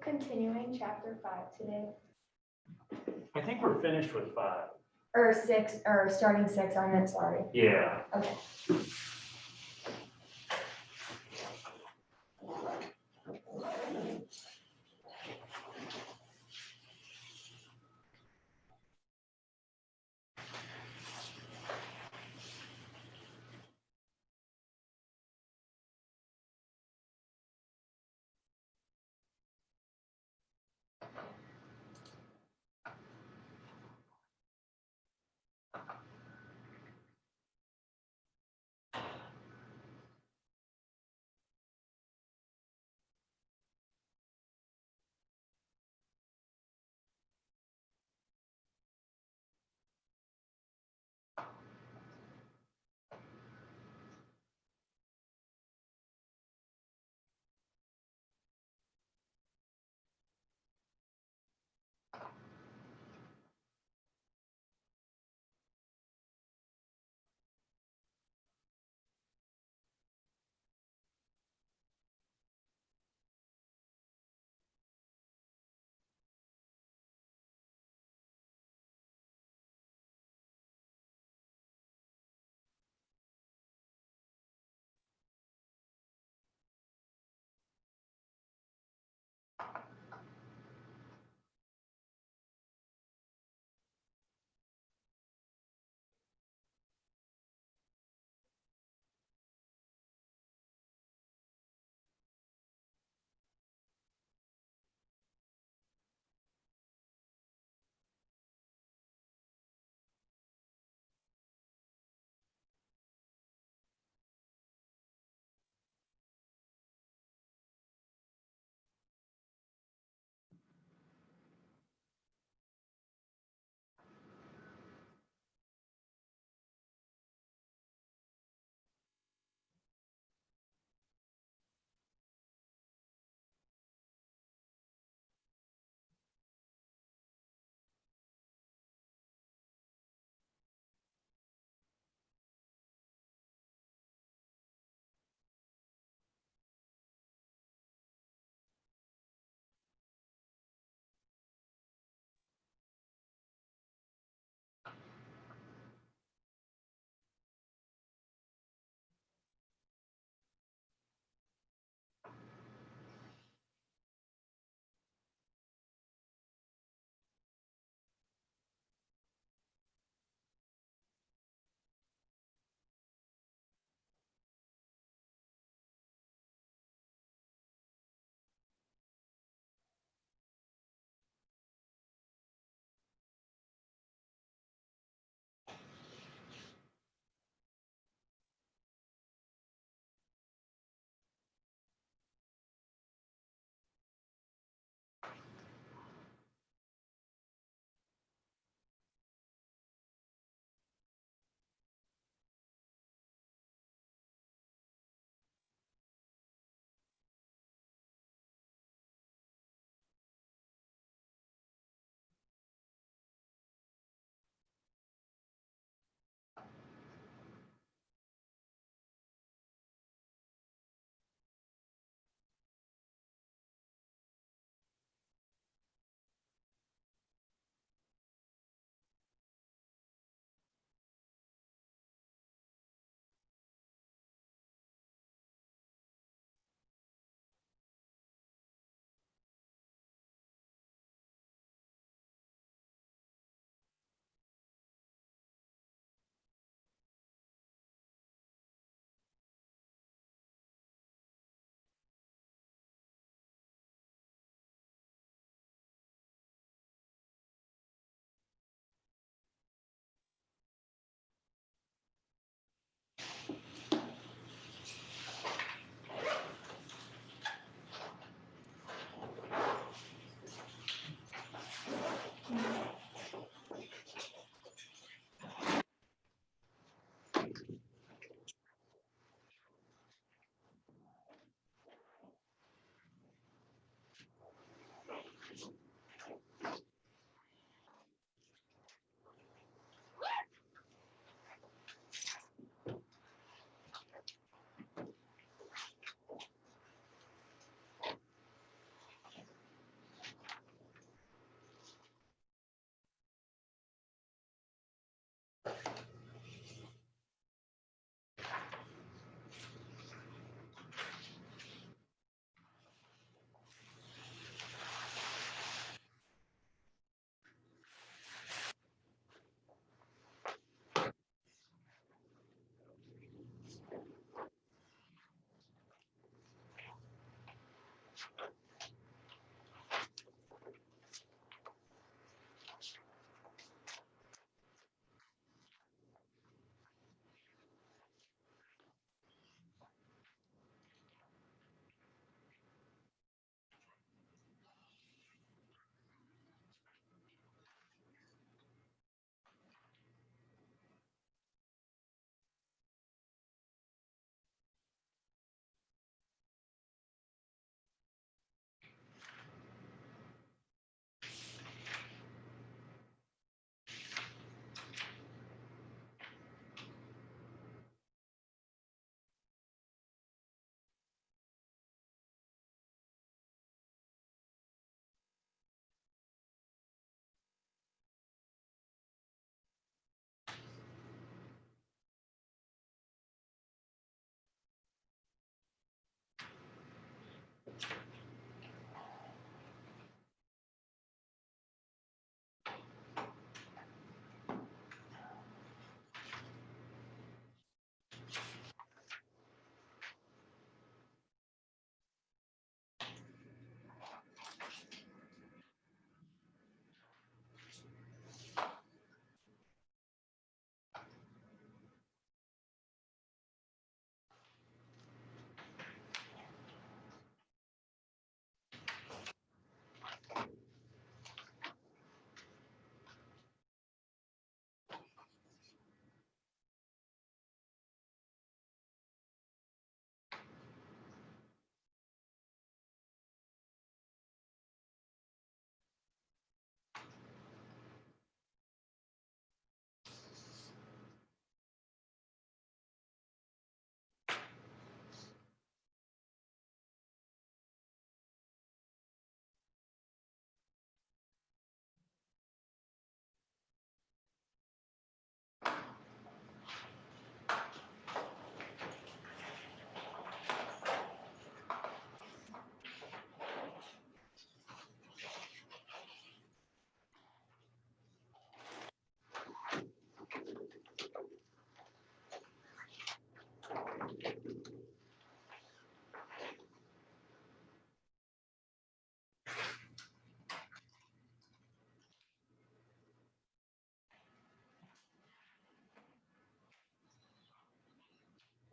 continuing chapter 5 today? I think we're finished with 5. Or 6, or starting 6, I meant, sorry. Yeah. Okay.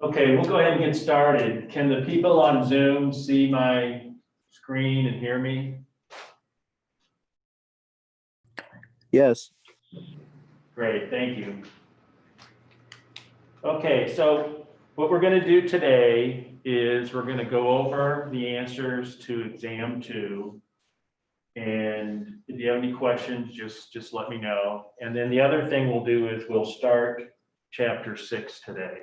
Okay, we'll go ahead and get started. Can the people on Zoom see my screen and hear me? Yes. Great, thank you. Okay, so what we're going to do today is we're going to go over the answers to exam 2. And if you have any questions, just let me know. And then the other thing we'll do is we'll start chapter 6 today.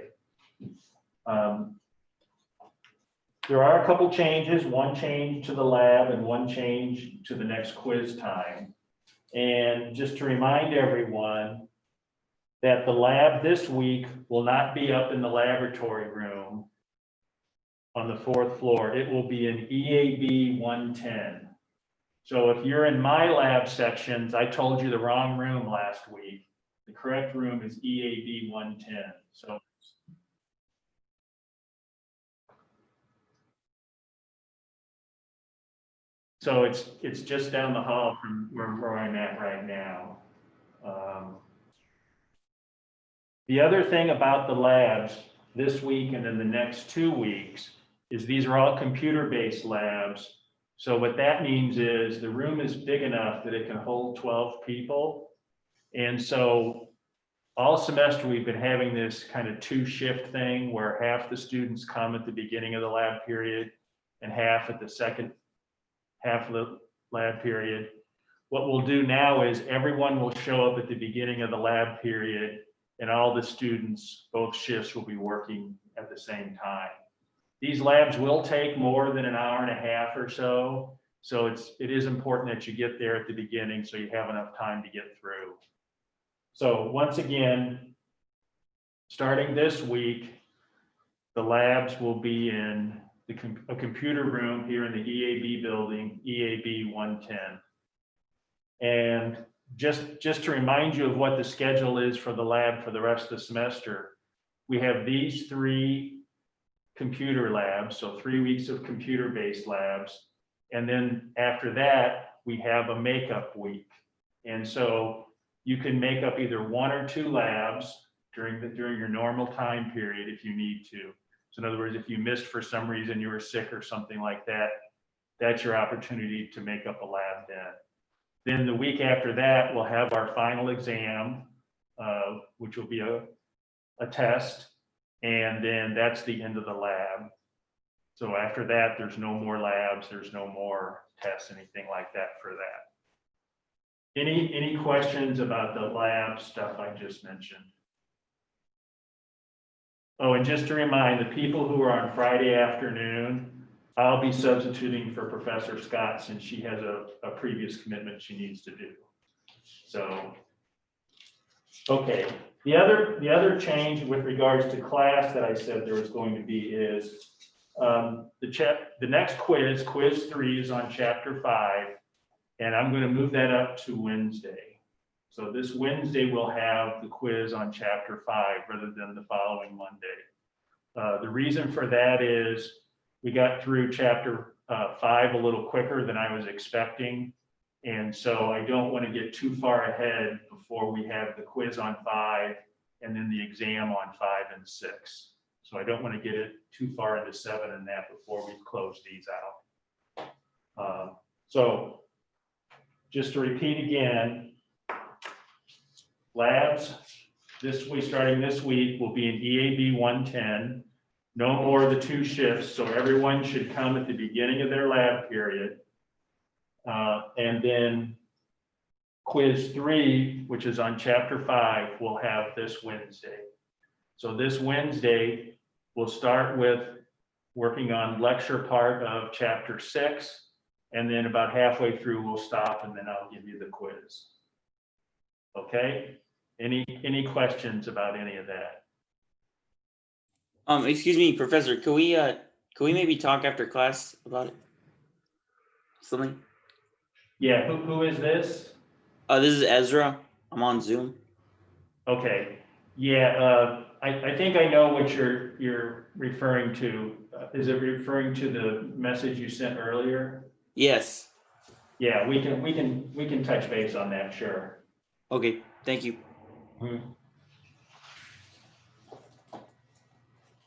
There are a couple changes, one change to the lab and one change to the next quiz time. And just to remind everyone that the lab this week will not be up in the laboratory room on the 4th floor. It will be in EAB 110. So if you're in my lab sections, I told you the wrong room last week. The correct room is EAB 110. So it's just down the hall from where I'm at right now. The other thing about the labs this week and then the next 2 weeks is these are all computer-based labs. So what that means is the room is big enough that it can hold 12 people. And so all semester we've been having this kind of 2-shift thing where half the students come at the beginning of the lab period and half at the second half of the lab period. What we'll do now is everyone will show up at the beginning of the lab period and all the students, both shifts, will be working at the same time. These labs will take more than an hour and a half or so. So it is important that you get there at the beginning so you have enough time to get through. So once again, starting this week, the labs will be in a computer room here in the EAB building, EAB 110. And just to remind you of what the schedule is for the lab for the rest of the semester, we have these 3 computer labs, so 3 weeks of computer-based labs. And then after that, we have a makeup week. And so you can make up either 1 or 2 labs during your normal time period if you need to. So in other words, if you missed for some reason, you were sick or something like that, that's your opportunity to make up a lab then. Then the week after that, we'll have our final exam, which will be a test. And then that's the end of the lab. So after that, there's no more labs, there's no more tests, anything like that for that. Any questions about the lab stuff I just mentioned? Oh, and just to remind the people who are on Friday afternoon, I'll be substituting for Professor Scott since she has a previous commitment she needs to do. So, okay. The other change with regards to class that I said there was going to be is the next quiz 3 is on chapter 5, and I'm going to move that up to Wednesday. So this Wednesday we'll have the quiz on chapter 5 rather than the following Monday. The reason for that is we got through chapter 5 a little quicker than I was expecting. And so I don't want to get too far ahead before we have the quiz on 5 and then the exam on 5 and 6. So I don't want to get it too far into 7 and that before we close these out. So just to repeat again, labs this week, starting this week, will be in EAB 110. No more of the 2 shifts, so everyone should come at the beginning of their lab period. And then quiz 3, which is on chapter 5, we'll have this Wednesday. So this Wednesday, we'll start with working on lecture part of chapter 6, and then about halfway through, we'll stop, and then I'll give you the quiz. Okay? Any questions about any of that? Excuse me, Professor, could we maybe talk after class about it? Something? Yeah, who is this? This is Ezra. I'm on Zoom. Okay. Yeah, I think I know what you're referring to. Is it referring to the message you sent earlier? Yes. Yeah, we can touch base on that, sure. Okay, thank you.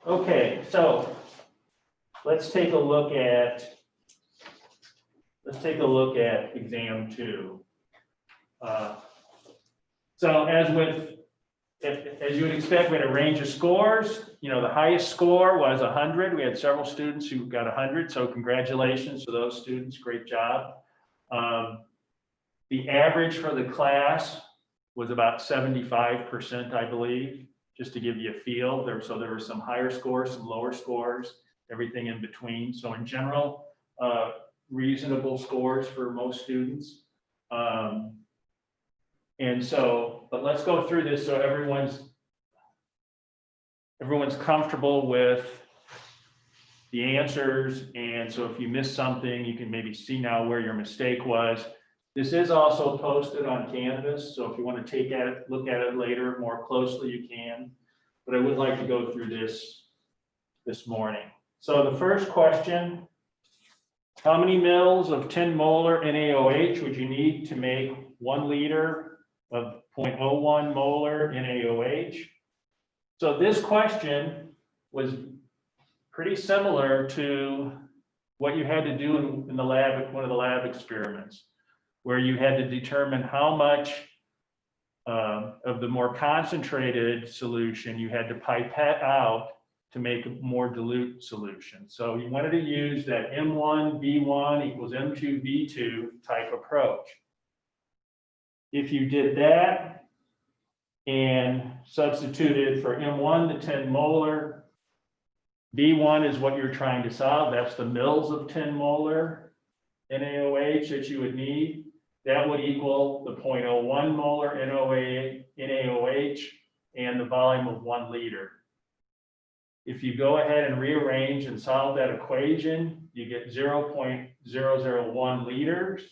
Okay, so let's take a look at exam 2. So as you would expect, we had a range of scores. You know, the highest score was 100. We had several students who got 100, so congratulations to those students. Great job. The average for the class was about 75%, I believe, just to give you a feel. So there were some higher scores, some lower scores, everything in between. So in general, reasonable scores for most students. And so, but let's go through this so everyone's comfortable with the answers. And so if you missed something, you can maybe see now where your mistake was. This is also posted on Canvas, so if you want to look at it later more closely, you can. But I would like to go through this morning. So the first question, how many mils of 10 molar NaOH would you need to make 1 liter of 0.01 molar NaOH? So this question was pretty similar to what you had to do in the lab, one of the lab experiments, where you had to determine how much of the more concentrated solution you had to pipette out to make a more dilute solution. So you wanted to use that M1 V1 equals M2 V2 type approach. If you did that and substituted for M1 to 10 molar, V1 is what you're trying to solve. That's the mils of 10 molar NaOH that you would need. That would equal the 0.01 molar NaOH and the volume of 1 liter. If you go ahead and rearrange and solve that equation, you get 0.001 liters.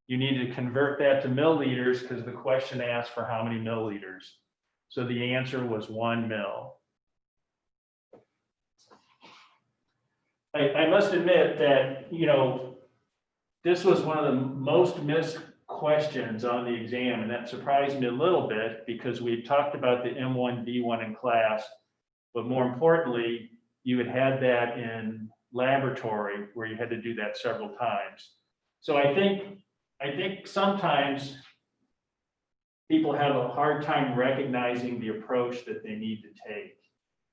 You need to convert that to milliliters because the question asked for how many milliliters. So the answer was 1 mil. I must admit that, you know, this was one of the most missed questions on the exam, and that surprised me a little bit because we talked about the M1 V1 in class, but more importantly, you had that in laboratory where you had to do that several times. So I think sometimes people have a hard time recognizing the approach that they need to take.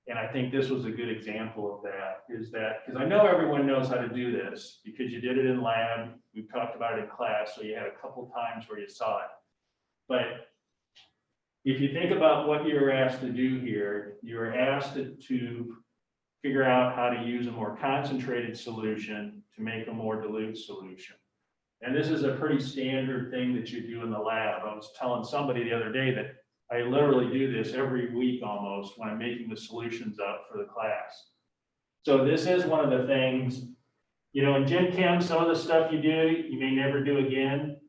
And I think this was a good example of that, is that, because I know everyone knows how to do this because you did it in lab, we've talked about it in class, so you had a couple times where you saw it. But if you think about what you were asked to do here, you were asked to figure out how to use a more concentrated solution to make a more dilute solution. And this is a pretty standard thing that you do in the lab. I was telling somebody the other day that I literally do this every week almost when I'm making the solutions up for the class. So this is one of the things, you know, in Gen Chem, some of the stuff you do, you may never do again.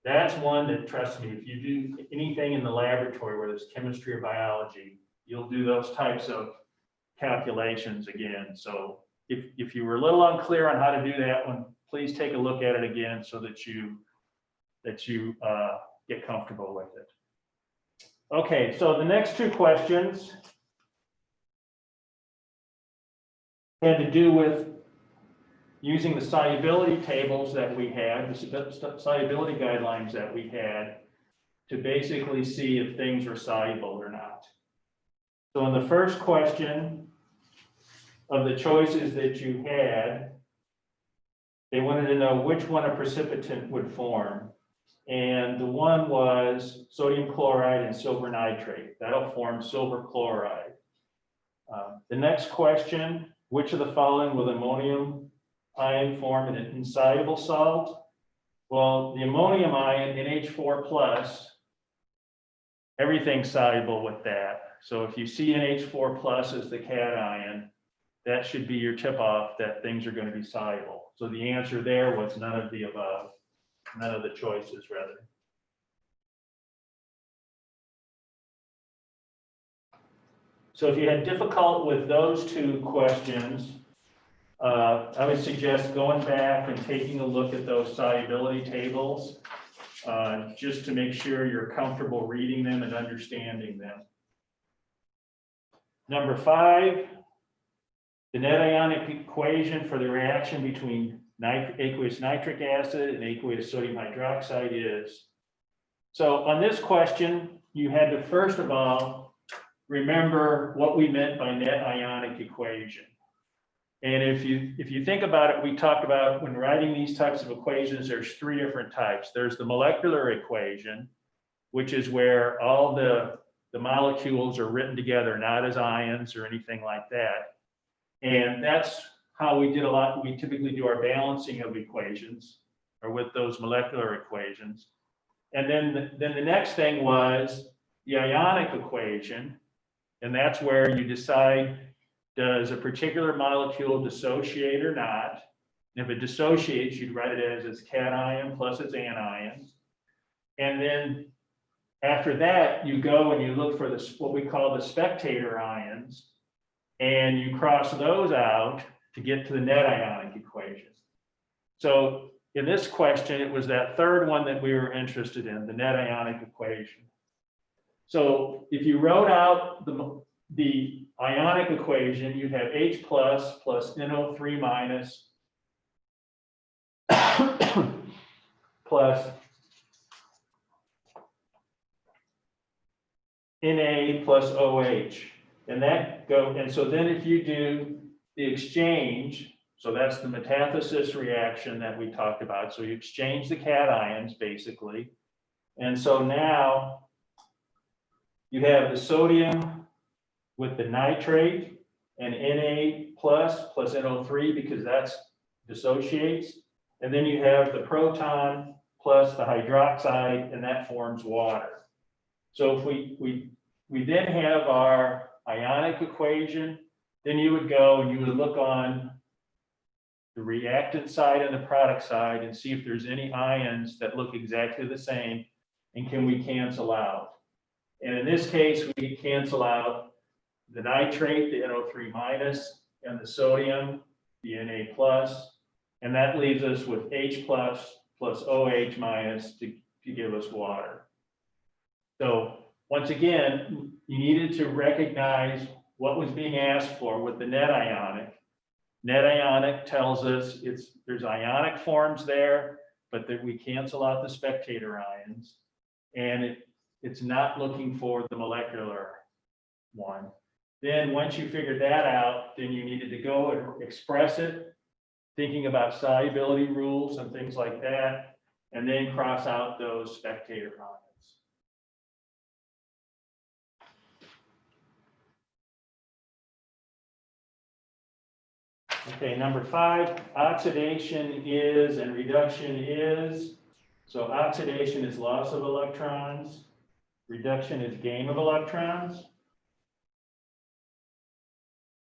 That's one that, trust me, if you do anything in the laboratory, whether it's chemistry or biology, you'll do those types of calculations again. So if you were a little unclear on how to do that one, please take a look at it again so that you get comfortable with it. Okay, so the next 2 questions had to do with using the solubility tables that we had, the solubility guidelines that we had, to basically see if things were soluble or not. So in the first question of the choices that you had, they wanted to know which one a precipitant would form. And the one was sodium chloride and silver nitrate. That'll form silver chloride. The next question, which of the following will ammonium ion form in an insoluble salt? Well, the ammonium ion, NH4+, everything's soluble with that. So if you see NH4+ as the cation, that should be your tip-off that things are going to be soluble. So the answer there was none of the above. None of the choices, rather. So if you had difficult with those 2 questions, I would suggest going back and taking a look at those solubility tables just to make sure you're comfortable reading them and understanding them. Number 5, the net ionic equation for the reaction between aqueous nitric acid and aqueous sodium hydroxide is. So on this question, you had to first of all, remember what we meant by net ionic equation. And if you think about it, we talked about when writing these types of equations, there's three different types. There's the molecular equation, which is where all the molecules are written together, not as ions or anything like that. And that's how we did a lot. We typically do our balancing of equations or with those molecular equations. And then the next thing was the ionic equation. And that's where you decide, does a particular molecule dissociate or not? And if it dissociates, you'd write it as its cation plus its anion. And then after that, you go and you look for this, what we call the spectator ions, and you cross those out to get to the net ionic equation. So in this question, it was that third one that we were interested in, the net ionic equation. So if you wrote out the ionic equation, you'd have H plus NO3 minus plus Na plus OH. And so then if you do the exchange, so that's the metathesis reaction that we talked about. So you exchange the cations basically. And so now you have the sodium with the nitrate and Na plus NO3 because that's dissociates. And then you have the proton plus the hydroxide and that forms water. So if we then have our ionic equation, then you would go and you would look on the reactant side and the product side and see if there's any ions that look exactly the same and can we cancel out. And in this case, we cancel out the nitrate, the NO3 minus, and the sodium, the Na plus, and that leaves us with H plus OH minus to give us water. So once again, you needed to recognize what was being asked for with the net ionic. Net ionic tells us there's ionic forms there, but that we cancel out the spectator ions, and it's not looking for the molecular one. Then once you figured that out, then you needed to go and express it, thinking about solubility rules and things like that, and then cross out those spectator ions. Okay, number 5, oxidation is and reduction is. So oxidation is loss of electrons. Reduction is gain of electrons.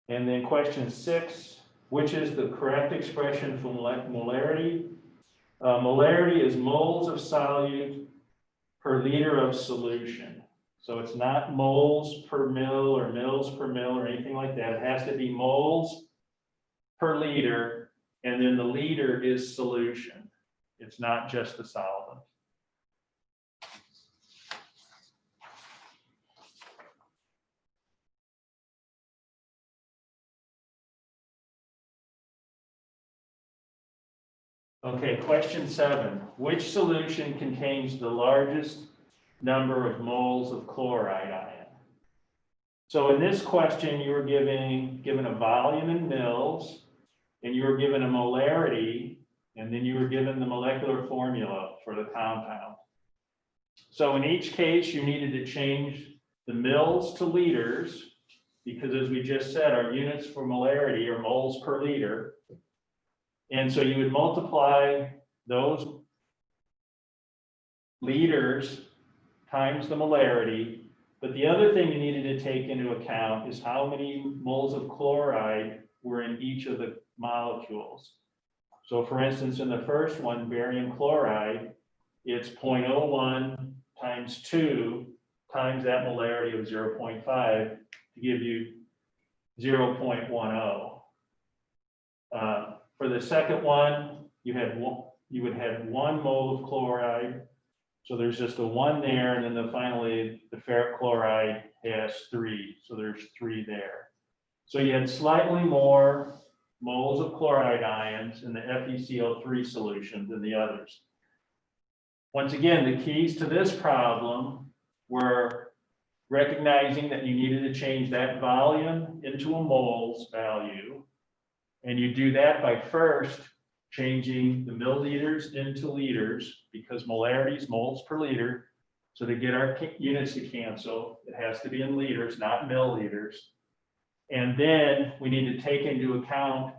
And then question 6, which is the correct expression for molarity? Molarity is moles of solute per liter of solution. So it's not moles per mil or mils per mil or anything like that. It has to be moles per liter, and then the liter is solution. It's not just the solvent. Okay, question 7. Which solution contains the largest number of moles of chloride ion? So in this question, you were given a volume in mils, and you were given a molarity, and then you were given the molecular formula for the compound. So in each case, you needed to change the mils to liters, because as we just said, our units for molarity are moles per liter. And so you would multiply those liters times the molarity. But the other thing you needed to take into account is how many moles of chloride were in each of the molecules. So for instance, in the first one, barium chloride, it's 0.01 times 2 times that molarity of 0.5 to give you 0.10. For the second one, you would have 1 mole of chloride. So there's just a 1 there, and then finally the ferric chloride has 3. So there's 3 there. So you had slightly more moles of chloride ions in the FeCl3 solution than the others. Once again, the keys to this problem were recognizing that you needed to change that volume into a moles value. And you do that by first changing the milliliters into liters, because molarity is moles per liter. So to get our units to cancel, it has to be in liters, not milliliters. And then we need to take into account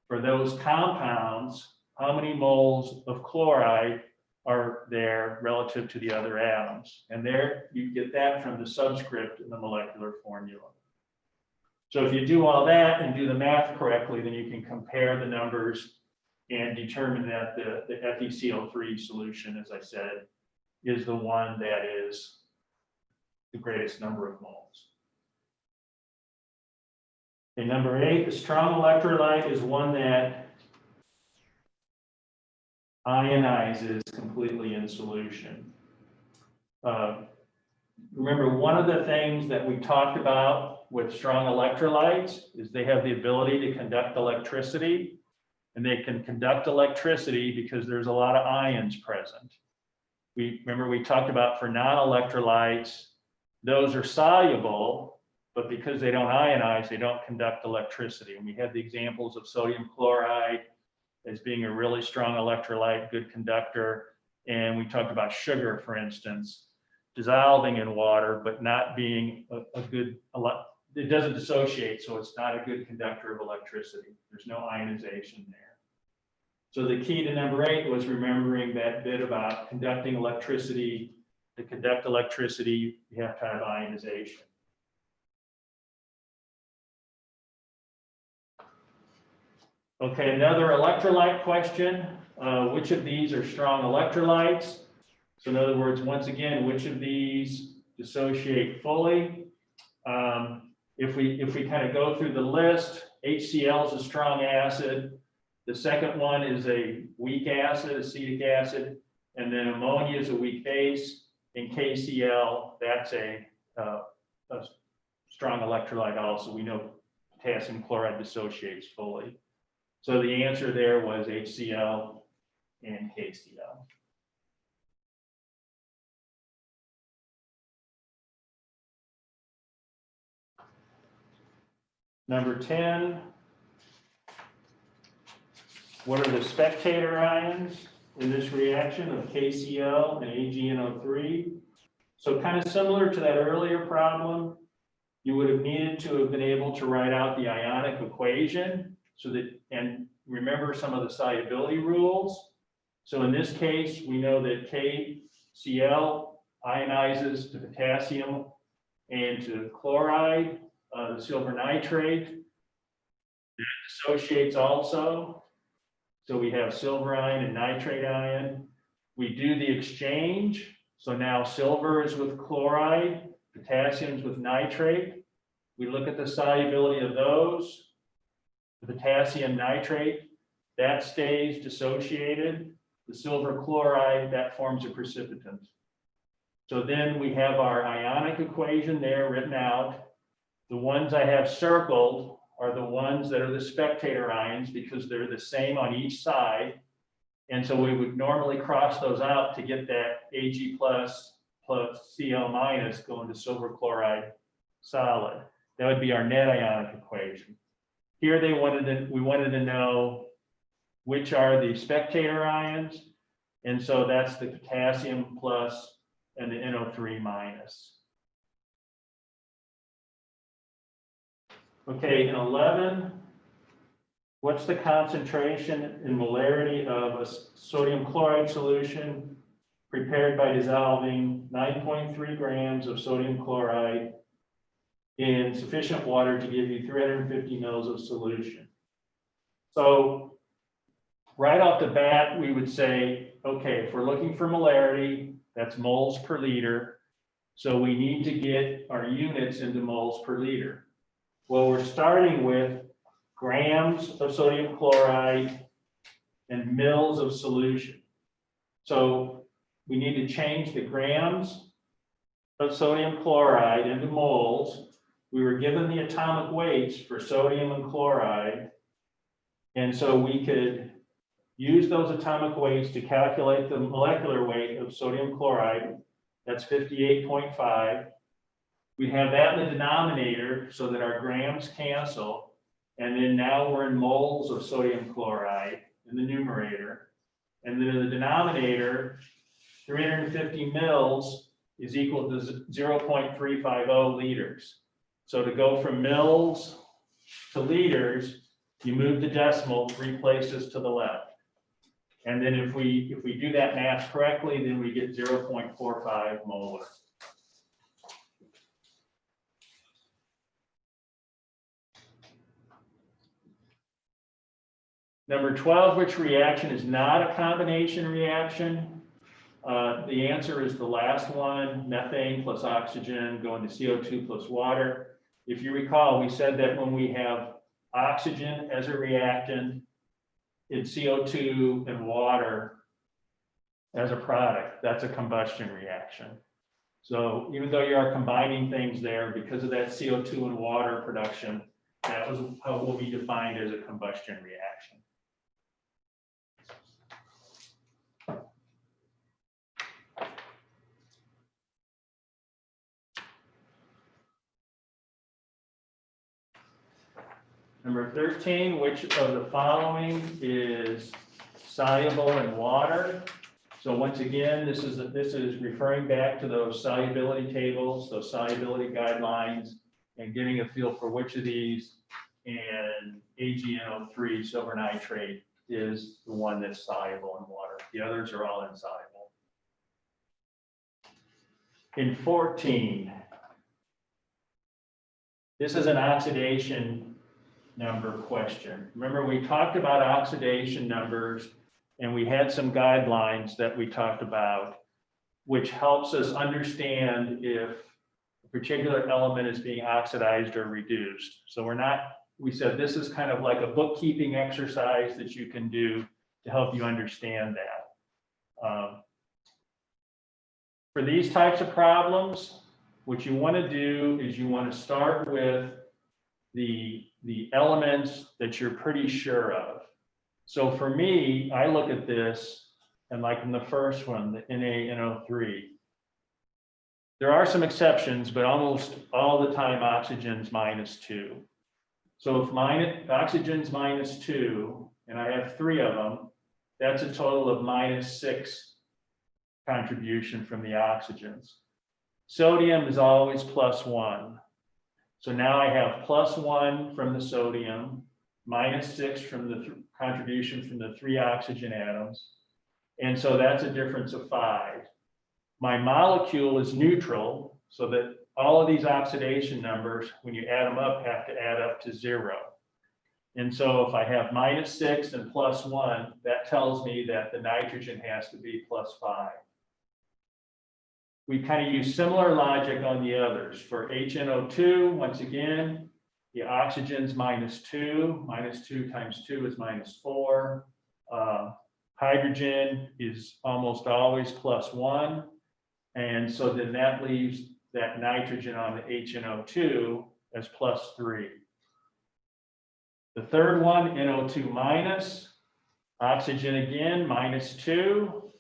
for those compounds, how many moles of chloride are there relative to the other atoms. And there you get that from the subscript in the molecular formula. So if you do all that and do the math correctly, then you can compare the numbers and determine that the FeCl3 solution, as I said, is the one that is the greatest number of moles. And number 8, the strong electrolyte is one that ionizes completely in solution. Remember, one of the things that we talked about with strong electrolytes is they have the ability to conduct electricity, and they can conduct electricity because there's a lot of ions present. Remember we talked about for non-electrolytes, those are soluble, but because they don't ionize, they don't conduct electricity. And we had the examples of sodium chloride as being a really strong electrolyte, good conductor. And we talked about sugar, for instance, dissolving in water, but not being a good, it doesn't dissociate, so it's not a good conductor of electricity. There's no ionization there. So the key to number 8 was remembering that bit about conducting electricity. To conduct electricity, you have to have ionization. Okay, another electrolyte question. Which of these are strong electrolytes? So in other words, once again, which of these dissociate fully? If we kind of go through the list, HCl is a strong acid. The second one is a weak acid, acetic acid, and then ammonia is a weak base. And KCl, that's a strong electrolyte also. We know potassium chloride dissociates fully. So the answer there was HCl and KCl. Number 10, what are the spectator ions in this reaction of KCl and AgNO3? So kind of similar to that earlier problem, you would have needed to have been able to write out the ionic equation so that, and remember some of the solubility rules. So in this case, we know that KCl ionizes to potassium and to chloride, the silver nitrate. It dissociates also. So we have silver ion and nitrate ion. We do the exchange. So now silver is with chloride, potassium is with nitrate. We look at the solubility of those. The potassium nitrate, that stays dissociated. The silver chloride, that forms a precipitant. So then we have our ionic equation there written out. The ones I have circled are the ones that are the spectator ions because they're the same on each side. And so we would normally cross those out to get that Ag plus Cl minus going to silver chloride solid. That would be our net ionic equation. Here we wanted to know which are the spectator ions. And so that's the potassium plus and the NO3 minus. Okay, in 11, what's the concentration in molarity of a sodium chloride solution prepared by dissolving 9.3 grams of sodium chloride in sufficient water to give you 350 mils of solution? So right off the bat, we would say, okay, if we're looking for molarity, that's moles per liter. So we need to get our units into moles per liter. Well, we're starting with grams of sodium chloride and mils of solution. So we need to change the grams of sodium chloride into moles. we were given the atomic weights for sodium and chloride. And so we could use those atomic weights to calculate the molecular weight of sodium chloride. That's 58.5. We have that in the denominator so that our grams cancel. And then now we're in moles of sodium chloride in the numerator. And then in the denominator, 350 mils is equal to 0.350 liters. So to go from mils to liters, you move the decimal 3 places to the left. And then if we do that math correctly, then we get 0.45 molar. Number 12, which reaction is not a combination reaction? The answer is the last one, methane plus oxygen going to CO2 plus water. If you recall, we said that when we have oxygen as a reactant in CO2 and water as a product, that's a combustion reaction. So even though you are combining things there, because of that CO2 and water production, that was how it will be defined as a combustion reaction. Number 13, which of the following is soluble in water? So once again, this is referring back to those solubility tables, those solubility guidelines, and getting a feel for which of these, and AgNO3, silver nitrate, is the one that's soluble in water. The others are all insoluble. In 14, this is an oxidation number question. Remember, we talked about oxidation numbers and we had some guidelines that we talked about, which helps us understand if a particular element is being oxidized or reduced. So we said this is kind of like a bookkeeping exercise that you can do to help you understand that. For these types of problems, what you want to do is you want to start with the elements that you're pretty sure of. So for me, I look at this, and like in the first one, the NaNO3, there are some exceptions, but almost all the time oxygen's -2. So if oxygen's -2, and I have 3 of them, that's a total of -6 contribution from the oxygens. Sodium is always +1. So now I have +1 from the sodium, -6 from the contribution from the 3 oxygen atoms. And so that's a difference of 5. My molecule is neutral, so that all of these oxidation numbers, when you add them up, have to add up to 0. And so if I have -6 and +1, that tells me that the nitrogen has to be +5. We kind of use similar logic on the others. For HNO2, once again, the oxygen's -2. -2 times 2 is -4. Hydrogen is almost always +1. And so then that leaves that nitrogen on the HNO2 as +3. The third one, NO2 minus, oxygen again, -2.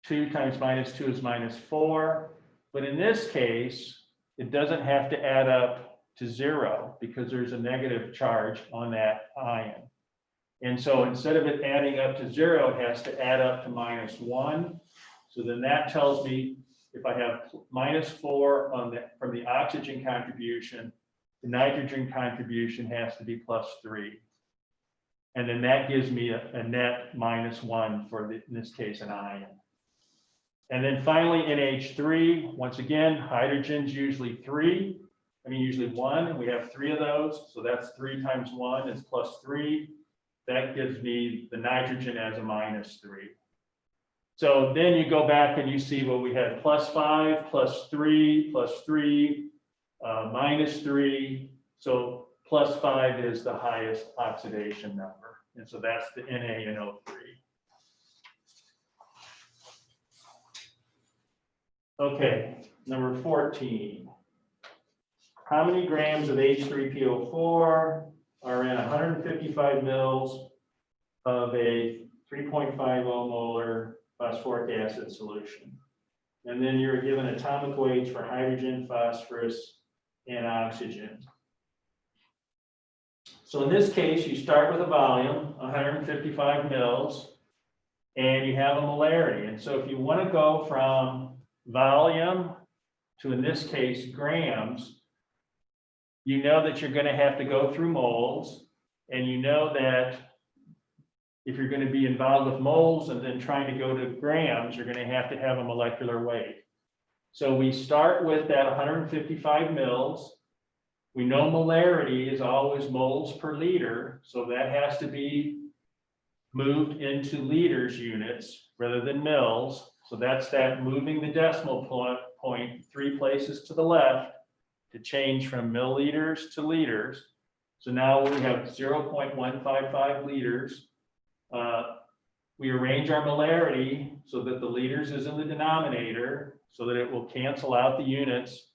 2 times -2 is -4. But in this case, it doesn't have to add up to 0 because there's a negative charge on that ion. And so instead of it adding up to 0, it has to add up to -1. So then that tells me if I have -4 from the oxygen contribution, the nitrogen contribution has to be +3. And then that gives me a net -1 for, in this case, an ion. And then finally, NH3, once again, hydrogen's usually 3. Usually 1, and we have 3 of those. So that's 3 times 1 is +3. That gives me the nitrogen as a -3. So then you go back and you see what we had: +5, +3, +3, -3. So +5 is the highest oxidation number. And so that's the NaNO3. Okay, number 14. how many grams of H3PO4 are in 155 mils of a 3.50 molar phosphoric acid solution. And then you're given atomic weights for hydrogen, phosphorus, and oxygen. So in this case, you start with a volume, 155 mils, and you have a molarity. And so if you want to go from volume to, in this case, grams, you know that you're going to have to go through moles, and you know that if you're going to be involved with moles and then trying to go to grams, you're going to have a molecular weight. So we start with that 155 mils. We know molarity is always moles per liter, so that has to be moved into liters units rather than mils. So that's that moving the decimal point 3 places to the left to change from milliliters to liters. So now we have 0.155 liters. We arrange our molarity so that the liters is in the denominator so that it will cancel out the units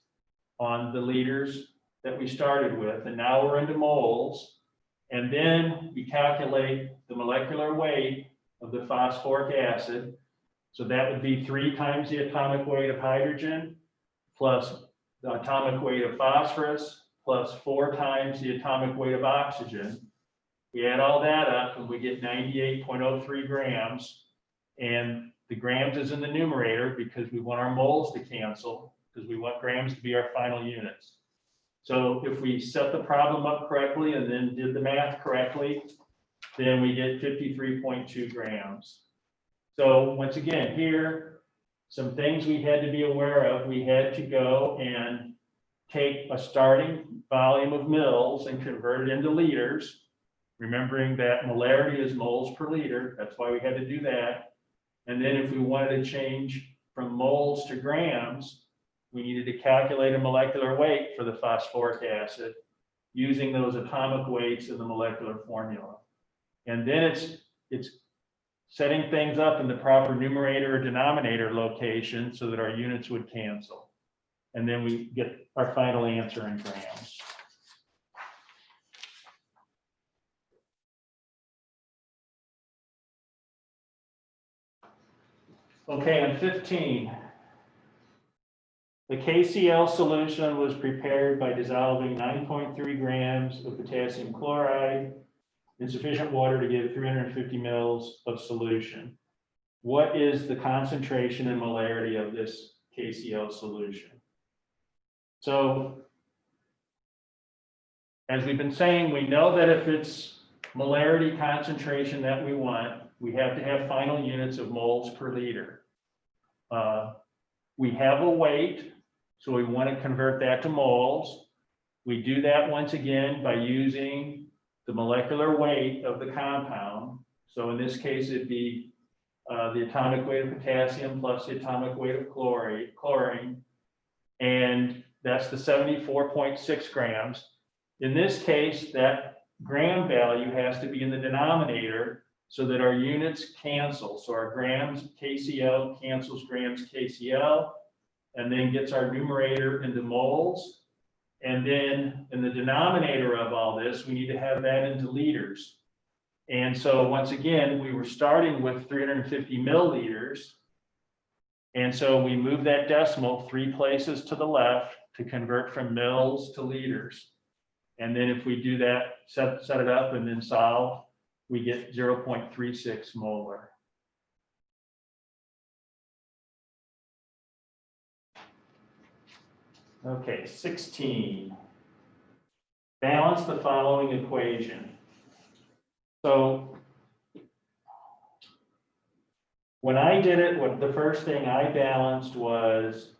on the liters that we started with. And now we're into moles. And then we calculate the molecular weight of the phosphoric acid. So that would be 3 times the atomic weight of hydrogen plus the atomic weight of phosphorus plus 4 times the atomic weight of oxygen. We add all that up and we get 98.03 grams. And the grams is in the numerator because we want our moles to cancel, because we want grams to be our final units. So if we set the problem up correctly and then did the math correctly, then we get 53.2 grams. So once again, here, some things we had to be aware of. We had to go and take a starting volume of mils and convert it into liters, remembering that molarity is moles per liter. That's why we had to do that. And then if we wanted to change from moles to grams, we needed to calculate a molecular weight for the phosphoric acid using those atomic weights in the molecular formula. And then it's setting things up in the proper numerator or denominator location so that our units would cancel. And then we get our final answer in grams. Okay, on 15. The KCl solution was prepared by dissolving 9.3 grams of potassium chloride in sufficient water to give 350 mils of solution. What is the concentration and molarity of this KCl solution? So, as we've been saying, we know that if it's molarity concentration that we want, we have to have final units of moles per liter. We have a weight, so we want to convert that to moles. We do that once again by using the molecular weight of the compound. So in this case, it'd be the atomic weight of potassium plus the atomic weight of chlorine, and that's the 74.6 grams. In this case, that gram value has to be in the denominator so that our units cancel. So our grams KCl cancels grams KCl, and then gets our numerator into moles. And then in the denominator of all this, we need to have that into liters. And so once again, we were starting with 350 milliliters. And so we move that decimal 3 places to the left to convert from mils to liters. And then if we do that, set it up and then solve, we get 0.36 molar. Okay, 16. Balance the following equation. So when I did it, the first thing I balanced was,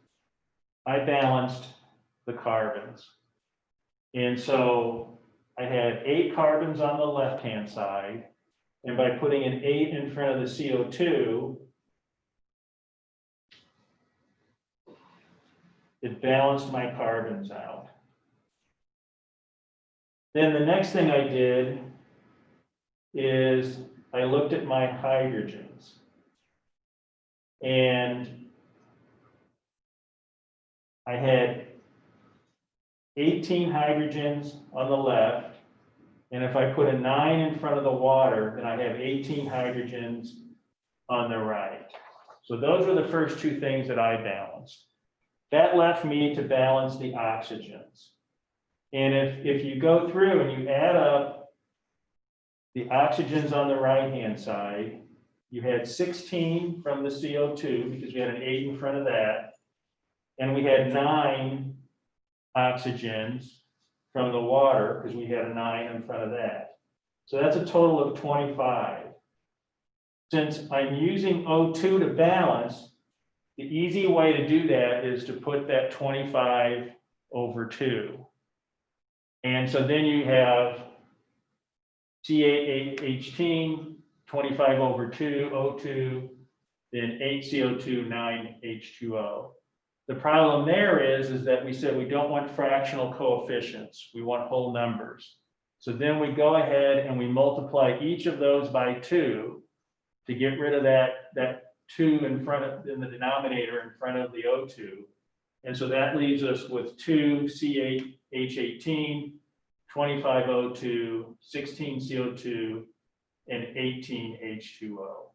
I balanced the carbons. And so I had 8 carbons on the left-hand side, and by putting an 8 in front of the CO2, it balanced my carbons out. Then the next thing I did is I looked at my hydrogens. And I had 18 hydrogens on the left. And if I put a 9 in front of the water, then I have 18 hydrogens on the right. So those were the first two things that I balanced. That left me to balance the oxygens. And if you go through and you add up the oxygens on the right-hand side, you had 16 from the CO2 because we had an 8 in front of that. And we had 9 oxygens from the water because we had a 9 in front of that. So that's a total of 25. Since I'm using O2 to balance, the easy way to do that is to put that 25 over 2. And so then you have C8H18, 25 over 2, O2, then 8 CO2, 9 H2O. The problem there is that we said we don't want fractional coefficients. We want whole numbers. So then we go ahead and we multiply each of those by 2 to get rid of that 2 in the denominator in front of the O2. And so that leaves us with 2 C8H18, 25 O2, 16 CO2, and 18 H2O.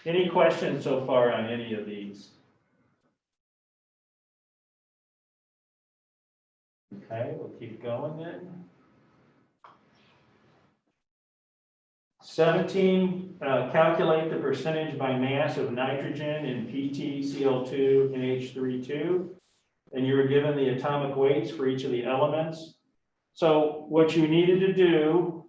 Any questions so far on any of these? Okay, we'll keep going then. 17, calculate the percentage by mass of nitrogen in PT, Cl2, and H32. And you were given the atomic weights for each of the elements. So what you needed to do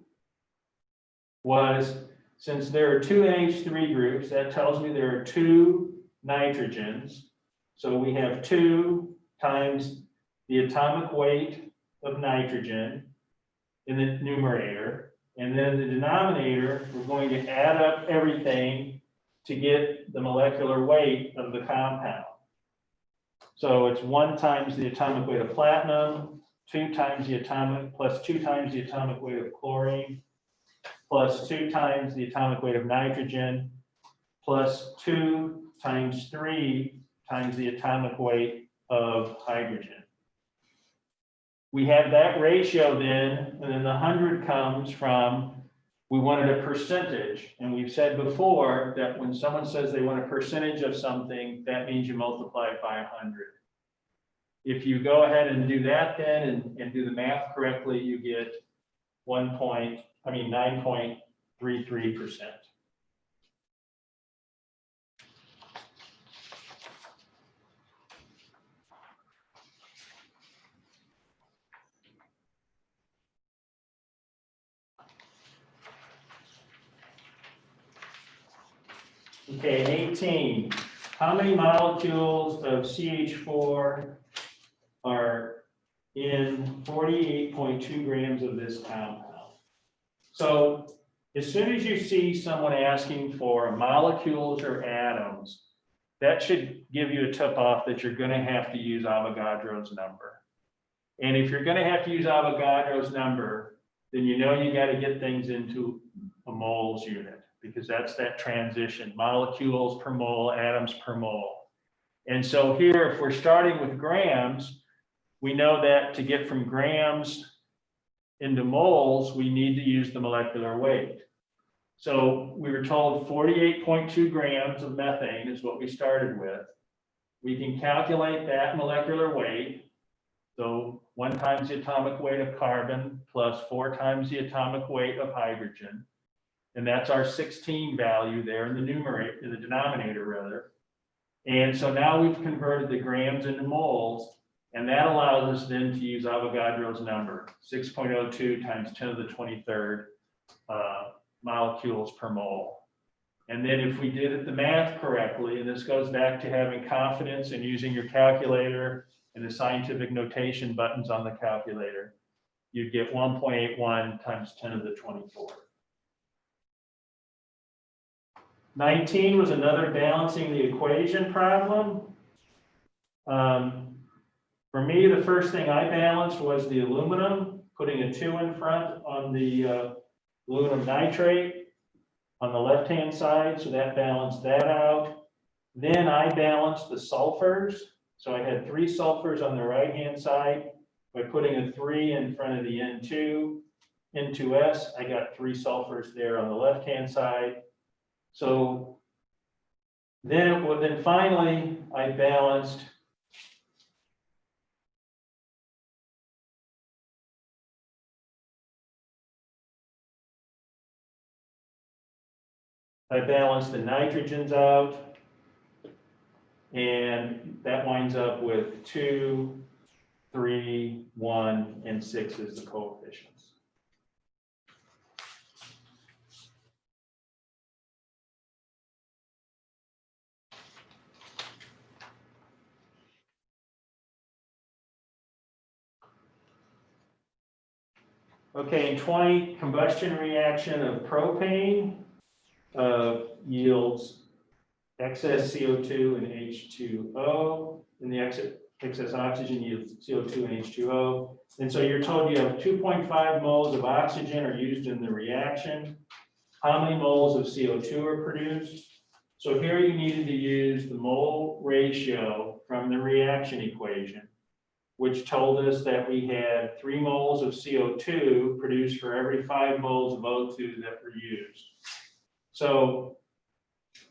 was, since there are 2 NH3 groups, that tells me there are 2 nitrogens. So we have 2 times the atomic weight of nitrogen in the numerator. And then the denominator, we're going to add up everything to get the molecular weight of the compound. So it's 1 times the atomic weight of platinum, 2 times the atomic, plus 2 times the atomic weight of chlorine, plus 2 times the atomic weight of nitrogen, plus 2 times 3 times the atomic weight of hydrogen. We have that ratio then, and then the 100 comes from, we wanted a percentage. And we've said before that when someone says they want a percentage of something, that means you multiply it by 100. If you go ahead and do that then and do the math correctly, you get 9.33%. Okay, 18. How many molecules of CH4 are in 48.2 grams of this compound? So as soon as you see someone asking for molecules or atoms, that should give you a tip off that you're going to have to use Avogadro's number. And if you're going to have to use Avogadro's number, then you know you got to get things into a moles unit, because that's that transition, molecules per mole, atoms per mole. And so here, if we're starting with grams, we know that to get from grams into moles, we need to use the molecular weight. So we were told 48.2 grams of methane is what we started with. We can calculate that molecular weight. So 1 times the atomic weight of carbon plus 4 times the atomic weight of hydrogen. And that's our 16 value there in the numerator, in the denominator rather. And so now we've converted the grams into moles, and that allows us then to use Avogadro's number, 6.02 times 10 to the 23rd molecules per mole. And then if we did the math correctly, and this goes back to having confidence in using your calculator and the scientific notation buttons on the calculator, you'd get 1.81 times 10 to the 24th. 19 was another balancing the equation problem. For me, the first thing I balanced was the aluminum, putting a 2 in front on the aluminum nitrate on the left-hand side, so that balanced that out. Then I balanced the sulfurs. So I had 3 sulfurs on the right-hand side. By putting a 3 in front of the N2, N2S, I got 3 sulfurs there on the left-hand side. So then finally, I balanced the nitrogens out, and that winds up with 2, 3, 1, and 6 is the coefficients. Okay, in 20, combustion reaction of propane yields excess CO2 and H2O, and the excess oxygen yields CO2 and H2O. And so you're told you have 2.5 moles of oxygen are used in the reaction. How many moles of CO2 are produced? So here you needed to use the mole ratio from the reaction equation, which told us that we had 3 moles of CO2 produced for every 5 moles of O2 that were used. So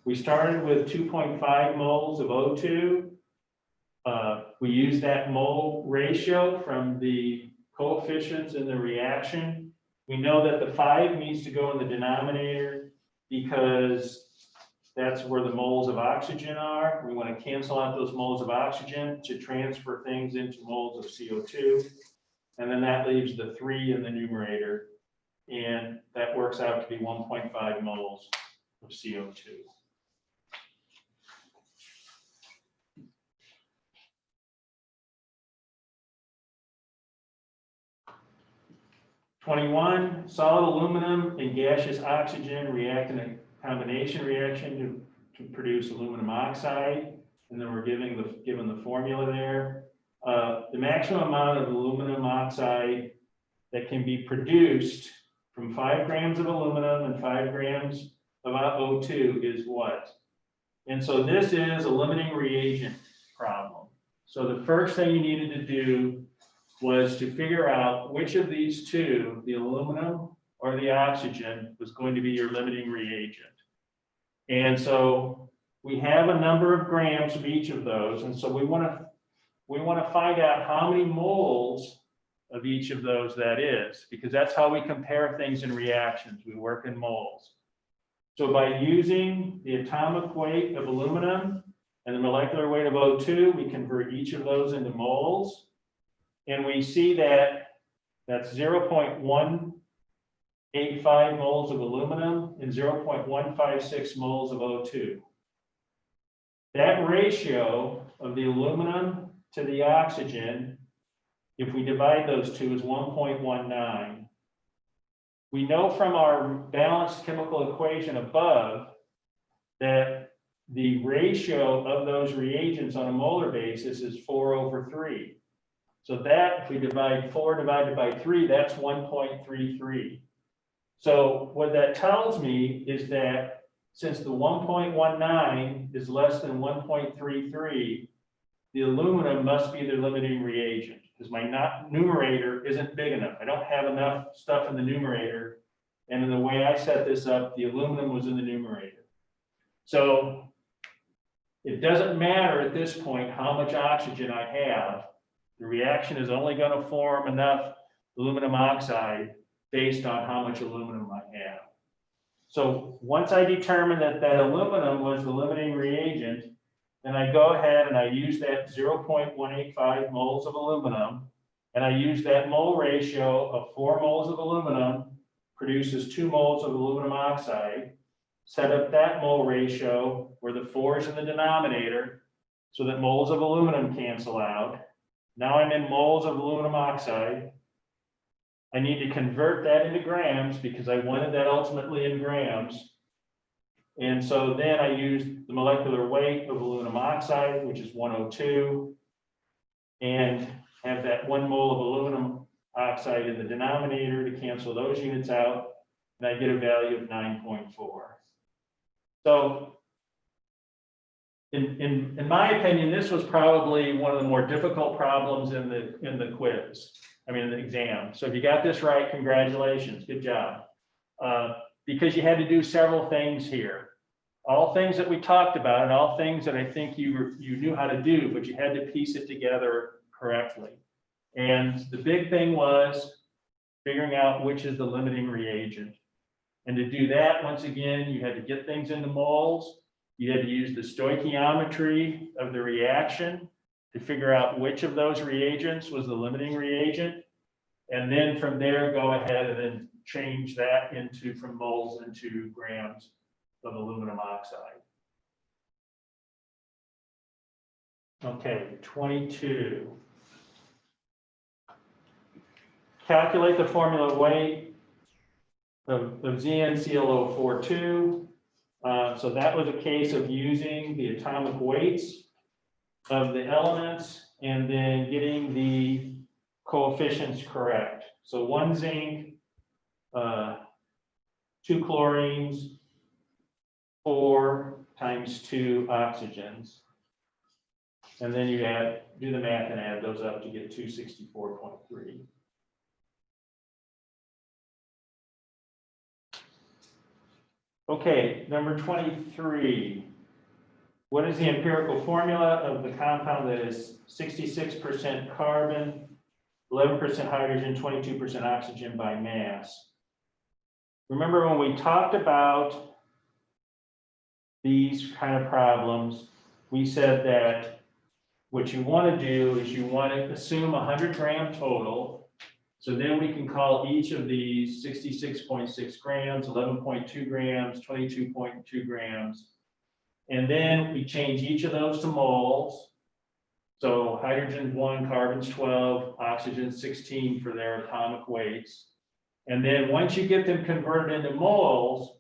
we started with 2.5 moles of O2. We used that mole ratio from the coefficients in the reaction. We know that the 5 needs to go in the denominator because that's where the moles of oxygen are. We want to cancel out those moles of oxygen to transfer things into moles of CO2. And then that leaves the 3 in the numerator. And that works out to be 1.5 moles of CO2. '21, solid aluminum and gaseous oxygen react in a combination reaction to produce aluminum oxide. And then we're given the formula there. The maximum amount of aluminum oxide that can be produced from 5 grams of aluminum and 5 grams of O2 is what? And so this is a limiting reagent problem. So the first thing you needed to do was to figure out which of these two, the aluminum or the oxygen, was going to be your limiting reagent. And so we have a number of grams of each of those. And so we want to find out how many moles of each of those that is, because that's how we compare things in reactions. We work in moles. So by using the atomic weight of aluminum and the molecular weight of O2, we convert each of those into moles. And we see that that's 0.185 moles of aluminum and 0.156 moles of O2. That ratio of the aluminum to the oxygen, if we divide those two, is 1.19. We know from our balanced chemical equation above that the ratio of those reagents on a molar basis is 4/3. So that, if we divide 4 divided by 3, that's 1.33. So what that tells me is that since the 1.19 is less than 1.33, the aluminum must be the limiting reagent, because my numerator isn't big enough. I don't have enough stuff in the numerator. And in the way I set this up, the aluminum was in the numerator. So it doesn't matter at this point how much oxygen I have. The reaction is only going to form enough aluminum oxide based on how much aluminum I have. So once I determine that that aluminum was the limiting reagent, then I go ahead and I use that 0.185 moles of aluminum, and I use that mole ratio of 4 moles of aluminum produces 2 moles of aluminum oxide, set up that mole ratio where the 4 is in the denominator so that moles of aluminum cancel out. Now I'm in moles of aluminum oxide. I need to convert that into grams because I wanted that ultimately in grams. And so then I used the molecular weight of aluminum oxide, which is 102, and have that 1 mole of aluminum oxide in the denominator to cancel those units out, and I get a value of 9.4. So in my opinion, this was probably one of the more difficult problems in the quiz. I mean, the exam. So if you got this right, congratulations, good job. Because you had to do several things here. All things that we talked about and all things that I think you knew how to do, but you had to piece it together correctly. And the big thing was figuring out which is the limiting reagent. And to do that, once again, you had to get things into moles. You had to use the stoichiometry of the reaction to figure out which of those reagents was the limiting reagent. And then from there, go ahead and then change that from moles into grams of aluminum oxide. Okay, 22. Calculate the formula weight of ZnClO42. So that was a case of using the atomic weights of the elements and then getting the coefficients correct. So 1 zinc, 2 chlorines, 4 times 2 oxygens. And then you do the math and add those up to get 264.3. Okay, number 23. What is the empirical formula of the compound that is 66% carbon, 11% hydrogen, 22% oxygen by mass? Remember when we talked about these kind of problems, we said that what you want to do is you want to assume 100-gram total. So then we can call each of these 66.6 grams, 11.2 grams, 22.2 grams. And then we change each of those to moles. So hydrogen 1, carbon's 12, oxygen 16 for their atomic weights. And then once you get them converted into moles,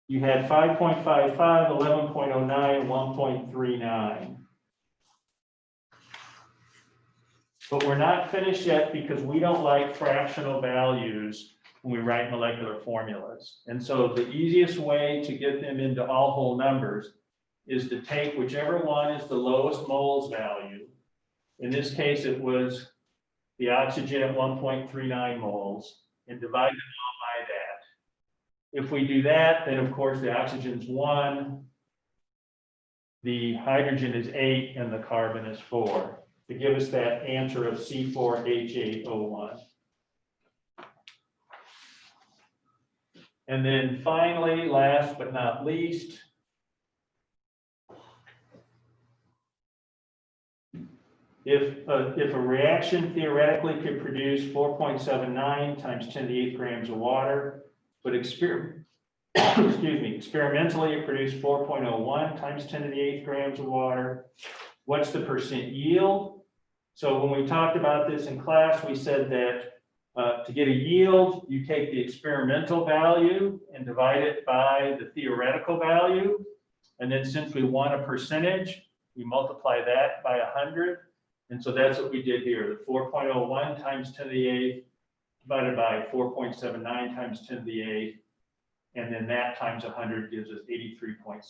you had 5.55, 11.09, 1.39. But we're not finished yet because we don't like fractional values when we write molecular formulas. And so the easiest way to get them into all whole numbers is to take whichever one is the lowest moles value. In this case, it was the oxygen at 1.39 moles and divide them all by that. If we do that, then of course the oxygen's 1, the hydrogen is 8, and the carbon is 4. To give us that answer of C4H8O1. And then finally, last but not least, if a reaction theoretically could produce 4.79 times 10 to the 8th grams of water, but experimentally it produced 4.01 times 10 to the 8th grams of water, what's the percent yield? So when we talked about this in class, we said that to get a yield, you take the experimental value and divide it by the theoretical value. And then since we want a percentage, we multiply that by 100. And so that's what we did here. The 4.01 times 10 to the 8th divided by 4.79 times 10 to the 8th. And then that times 100 gives us 83.7%.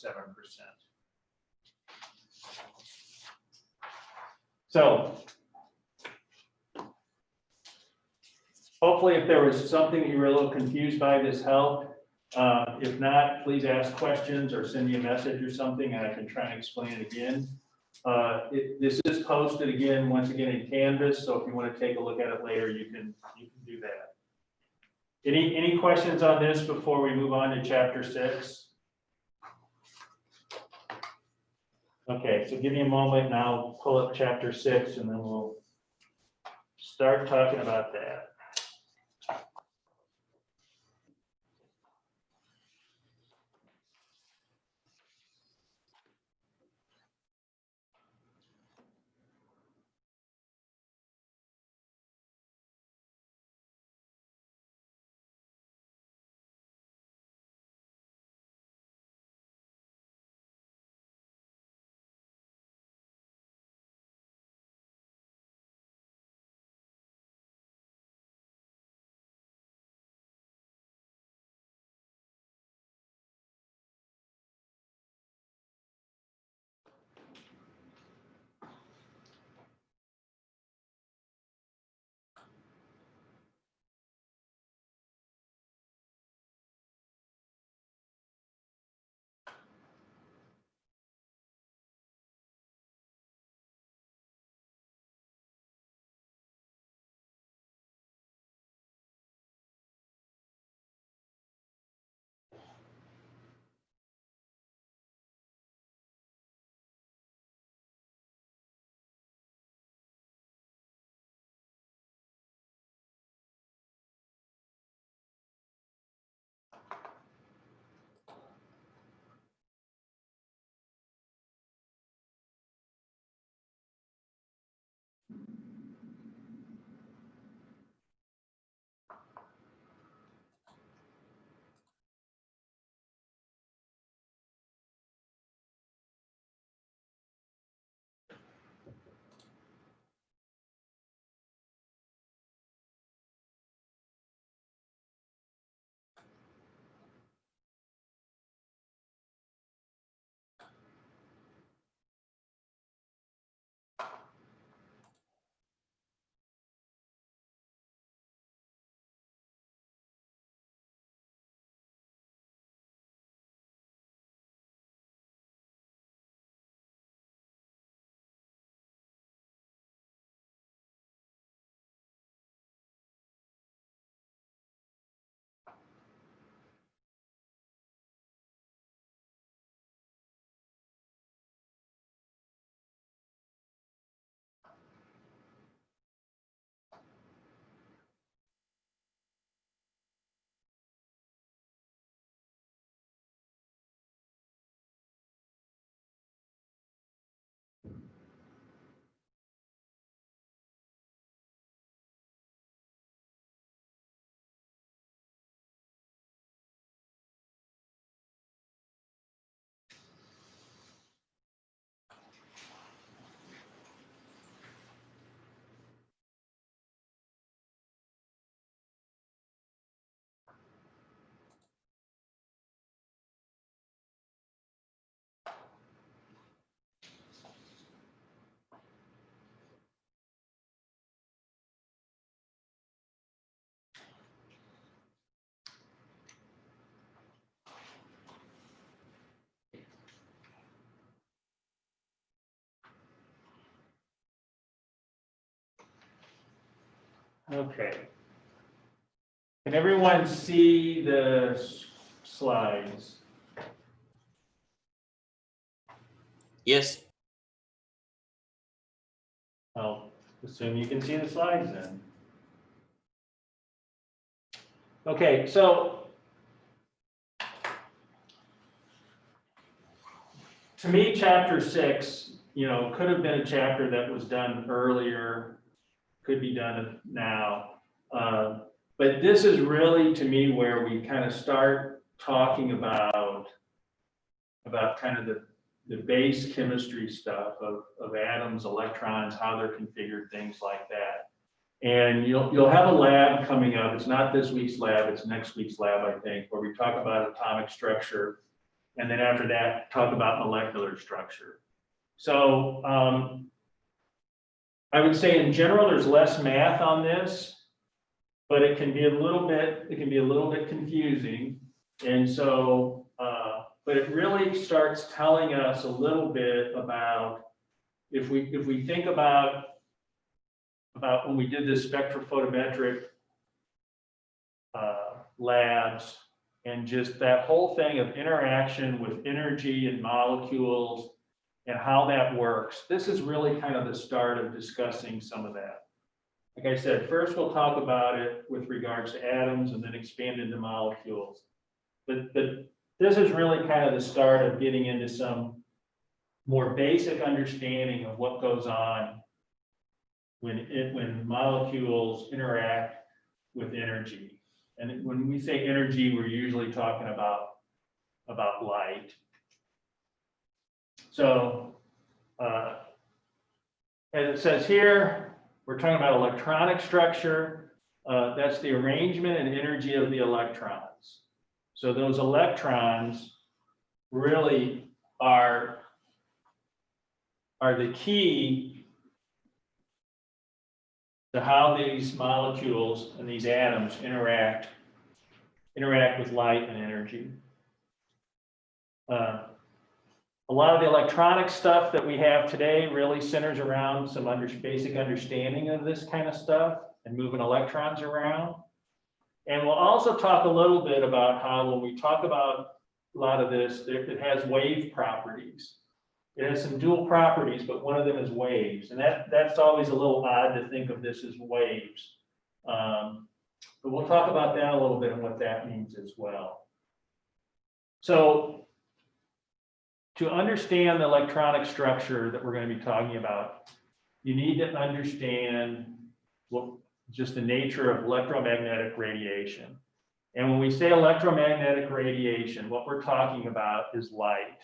So hopefully if there was something you were a little confused by, this helped. If not, please ask questions or send me a message or something and I can try and explain it again. This is posted again, once again in Canvas. So if you want to take a look at it later, you can do that. Any questions on this before we move on to chapter 6? Okay, so give me a moment and I'll pull up chapter 6 and then we'll start talking about that. Okay. Can everyone see the slides? Yes. I'll assume you can see the slides then. Okay, so to me, chapter 6, could have been a chapter that was done earlier, could be done now. But this is really, to me, where we kind of start talking about kind of the base chemistry stuff of atoms, electrons, how they're configured, things like that. And you'll have a lab coming up. It's not this week's lab, it's next week's lab, I think, where we talk about atomic structure. And then after that, talk about molecular structure. So I would say in general, there's less math on this, but it can be a little bit confusing. And so, but it really starts telling us a little bit about, if we think about when we did this spectrophotometric labs, and just that whole thing of interaction with energy and molecules and how that works. This is really kind of the start of discussing some of that. Like I said, first we'll talk about it with regards to atoms and then expand into molecules. But this is really kind of the start of getting into some more basic understanding of what goes on when molecules interact with energy. And when we say energy, we're usually talking about light. So, as it says here, we're talking about electronic structure. That's the arrangement and energy of the electrons. So those electrons really are the key to how these molecules and these atoms interact with light and energy. A lot of the electronic stuff that we have today really centers around some basic understanding of this kind of stuff and moving electrons around. And we'll also talk a little bit about how when we talk about a lot of this, it has wave properties. It has some dual properties, but one of them is waves. And that's always a little odd to think of this as waves. But we'll talk about that a little bit and what that means as well. So to understand the electronic structure that we're going to be talking about, you need to understand just the nature of electromagnetic radiation. And when we say electromagnetic radiation, what we're talking about is light.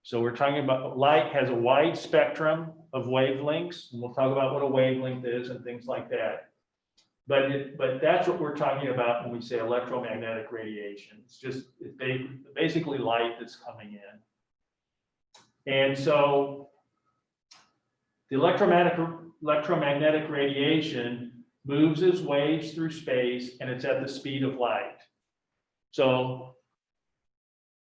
So we're talking about light has a wide spectrum of wavelengths, and we'll talk about what a wavelength is and things like that. But that's what we're talking about when we say electromagnetic radiation. It's basically light that's coming in. And so the electromagnetic radiation moves as waves through space, and it's at the speed of light. So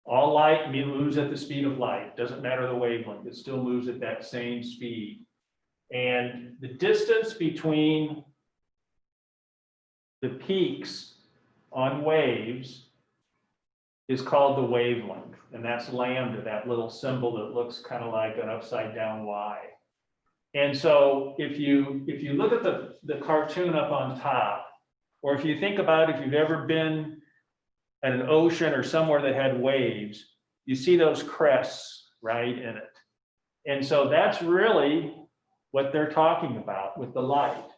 all light moves at the speed of light. Doesn't matter the wavelength, it still moves at that same speed. And the distance between the peaks on waves is called the wavelength. And that's lambda, that little symbol that looks kind of like an upside down Y. And so if you look at the cartoon up on top, or if you think about if you've ever been at an ocean or somewhere that had waves, you see those crests right in it. And so that's really what they're talking about with the light,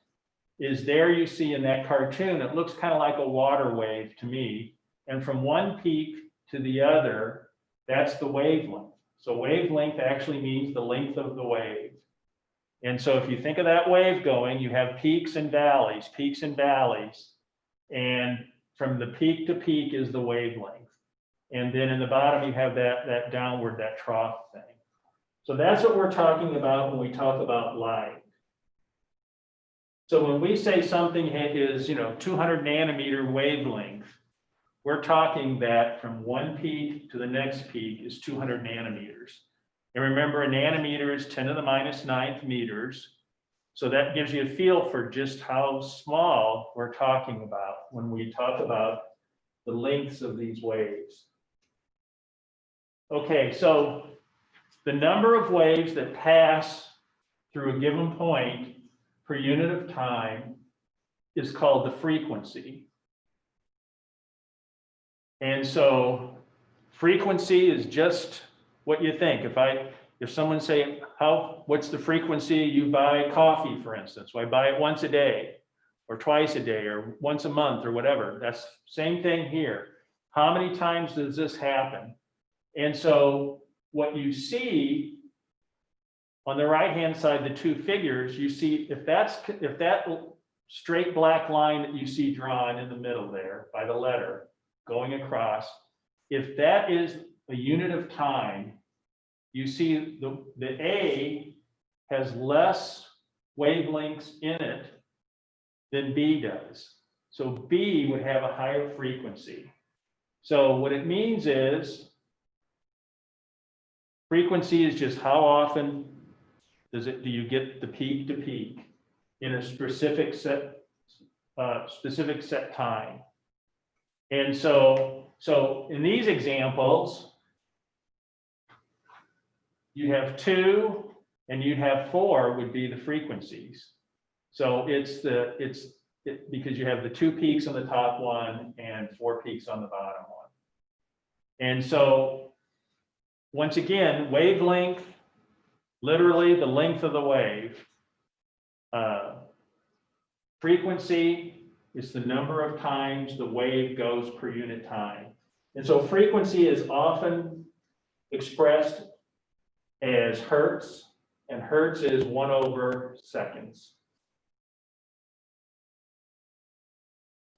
is there you see in that cartoon, it looks kind of like a water wave to me. And from one peak to the other, that's the wavelength. So wavelength actually means the length of the wave. And so if you think of that wave going, you have peaks and valleys, and from the peak to peak is the wavelength. And then in the bottom, you have that downward, that trough thing. So that's what we're talking about when we talk about light. So when we say something is, 200 nanometer wavelength, we're talking that from one peak to the next peak is 200 nanometers. And remember, a nanometer is 10 to the minus 9th meters. So that gives you a feel for just how small we're talking about when we talk about the lengths of these waves. Okay, so the number of waves that pass through a given point per unit of time is called the frequency. And so frequency is just what you think. If someone say, what's the frequency you buy coffee, for instance? Well, I buy it once a day or twice a day or once a month or whatever. That's same thing here. How many times does this happen? And so what you see on the right-hand side, the two figures, you see if that straight black line that you see drawn in the middle there by the letter going across, if that is a unit of time, you see the A has less wavelengths in it than B does. So B would have a higher frequency. So what it means is frequency is just how often do you get the peak to peak in a specific set time. And so in these examples, you have 2 and you have 4 would be the frequencies. So because you have the 2 peaks on the top one and 4 peaks on the bottom one. And so once again, wavelength, literally the length of the wave. Frequency is the number of times the wave goes per unit time. And so frequency is often expressed as hertz, and hertz is 1/seconds.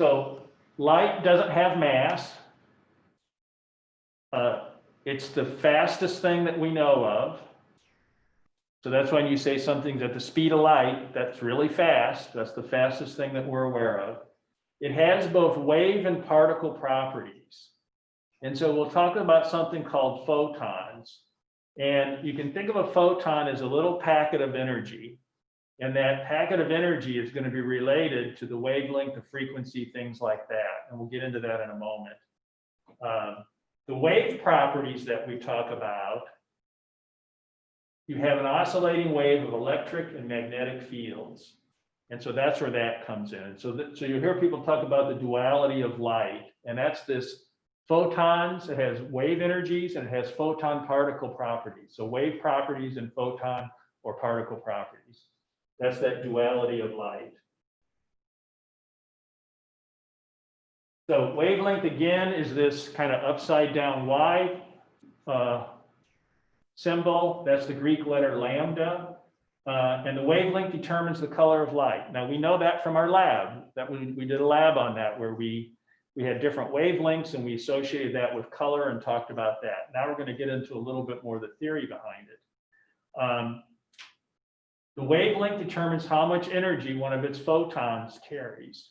So light doesn't have mass. It's the fastest thing that we know of. So that's when you say something's at the speed of light, that's really fast. That's the fastest thing that we're aware of. It has both wave and particle properties. And so we'll talk about something called photons. And you can think of a photon as a little packet of energy. And that packet of energy is going to be related to the wavelength, the frequency, things like that. And we'll get into that in a moment. The wave properties that we talk about, you have an oscillating wave of electric and magnetic fields. And so that's where that comes in. So you hear people talk about the duality of light, and that's this photons, it has wave energies and it has photon particle properties. So wave properties and photon or particle properties. That's that duality of light. So wavelength again is this kind of upside down Y symbol. That's the Greek letter lambda. And the wavelength determines the color of light. Now we know that from our lab, that we did a lab on that where we had different wavelengths and we associated that with color and talked about that. Now we're going to get into a little bit more of the theory behind it. The wavelength determines how much energy one of its photons carries.